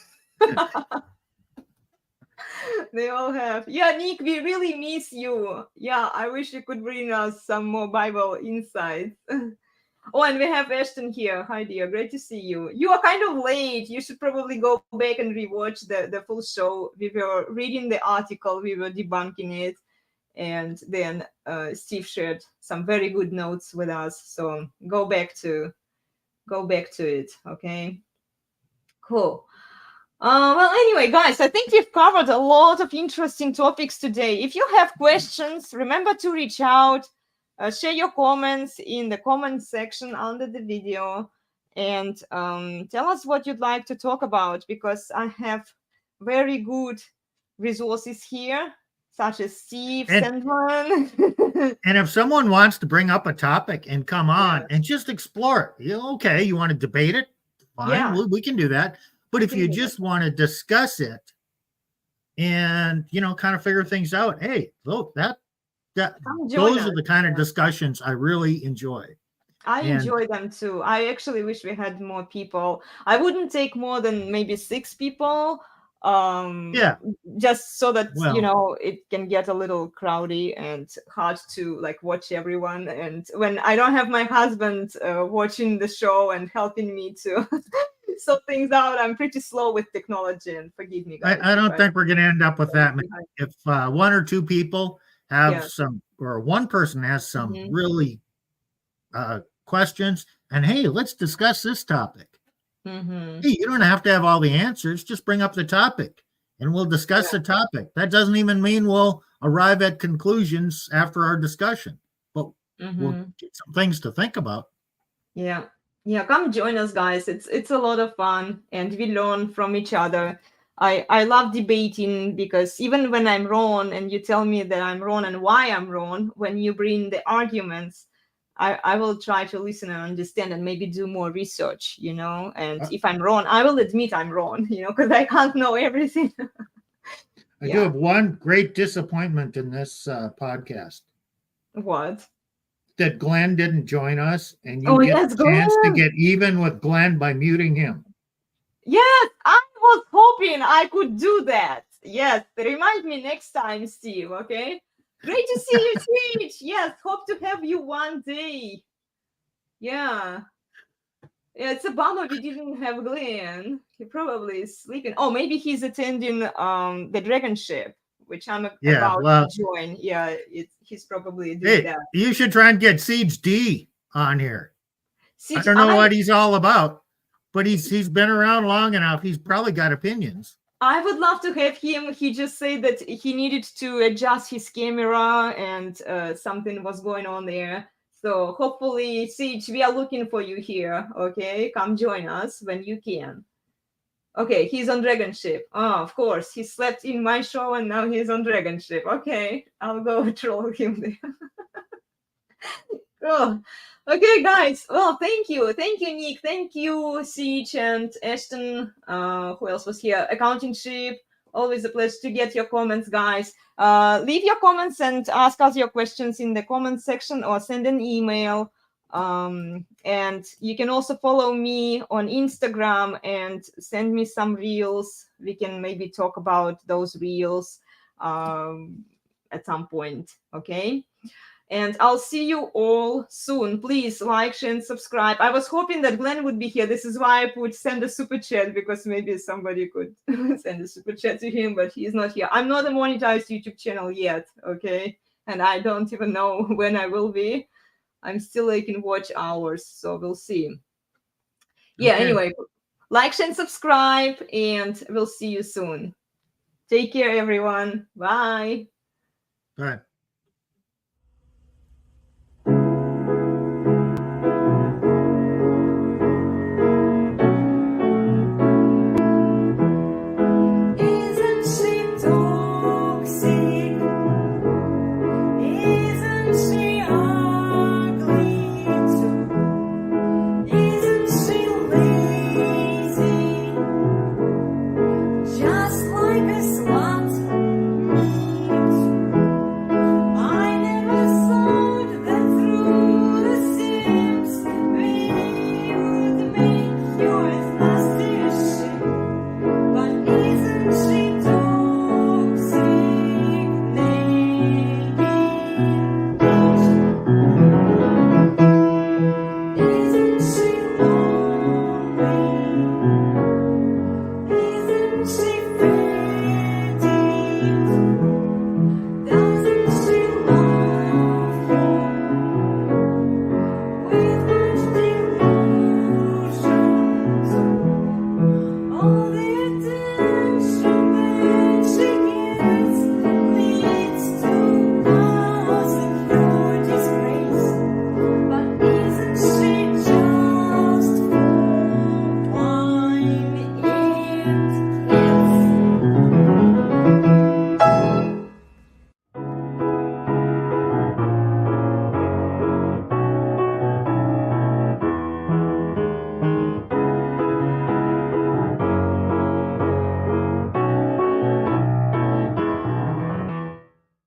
S1: they all have. Yeah, Nick, we really miss you. Yeah, I wish you could bring us some more Bible insights. Oh, and we have Ashton here. Hi, dear. Great to see you. You are kind of late. You should probably go back and rewatch the full show. We were reading the article. We were debunking it. And then Steve shared some very good notes with us. So go back to it. Okay. Cool. Well, anyway, guys, I think we've covered a lot of interesting topics today. If you have questions, remember to reach out. Share your comments in the comment section under the video, and tell us what you'd like to talk about, because I have very good resources here, such as Steve, Sandman.
S2: And if someone wants to bring up a topic and come on and just explore it, okay, you want to debate it? Fine, we can do that. But if you just want to discuss it and, kind of figure things out, hey, look, those are the kind of discussions I really enjoy.
S1: I enjoy them too. I actually wish we had more people. I wouldn't take more than maybe 6 people. Just so that it can get a little crowdy and hard to watch everyone. And when I don't have my husband watching the show and helping me to sort things out, I'm pretty slow with technology, and forgive me, guys.
S2: I don't think we're going to end up with that. If 1 or 2 people have some, or one person has some really questions, and hey, let's discuss this topic. Hey, you don't have to have all the answers. Just bring up the topic and we'll discuss the topic. That doesn't even mean we'll arrive at conclusions after our discussion, but we'll get some things to think about.
S1: Yeah, come join us, guys. It's a lot of fun, and we learn from each other. I love debating, because even when I'm wrong and you tell me that I'm wrong and why I'm wrong, when you bring the arguments, I will try to listen and understand and maybe do more research, and if I'm wrong, I will admit I'm wrong, because I can't know everything.
S2: I do have one great disappointment in this podcast.
S1: What?
S2: That Glenn didn't join us, and you get a chance to get even with Glenn by muting him.
S1: Yes, I was hoping I could do that. Yes, remind me next time, Steve, okay? Great to see you, Teach. Yes, hope to have you one day. Yeah, it's a bummer we didn't have Glenn. He probably is sleeping. Oh, maybe he's attending the Dragon Ship, which I'm about to join. Yeah, he's probably doing that.
S2: You should try and get Siege D on here. I don't know what he's all about, but he's been around long enough. He's probably got opinions.
S1: I would love to have him. He just said that he needed to adjust his camera and something was going on there. So hopefully, Siege, we are looking for you here. Okay, come join us when you can. Okay, he's on Dragon Ship. Oh, of course. He slept in my show and now he's on Dragon Ship. Okay, I'll go troll him there. Oh, okay, guys. Well, thank you. Thank you, Nick. Thank you, Siege and Ashton. Who else was here? Accounting Ship. Always a pleasure to get your comments, guys. Leave your comments and ask us your questions in the comment section or send an email. And you can also follow me on Instagram and send me some reels. We can maybe talk about those reels at some point. Okay. And I'll see you all soon. Please like, share, and subscribe. I was hoping that Glenn would be here. This is why I put send a super chat, because maybe somebody could send a super chat to him, but he's not here. I'm not a monetized YouTube channel yet, okay? And I don't even know when I will be. I'm still making watch hours, so we'll see. Yeah,
S2: Okay.
S1: anyway, like, share, and subscribe, and we'll see you soon. Take care, everyone. Bye.
S2: Bye.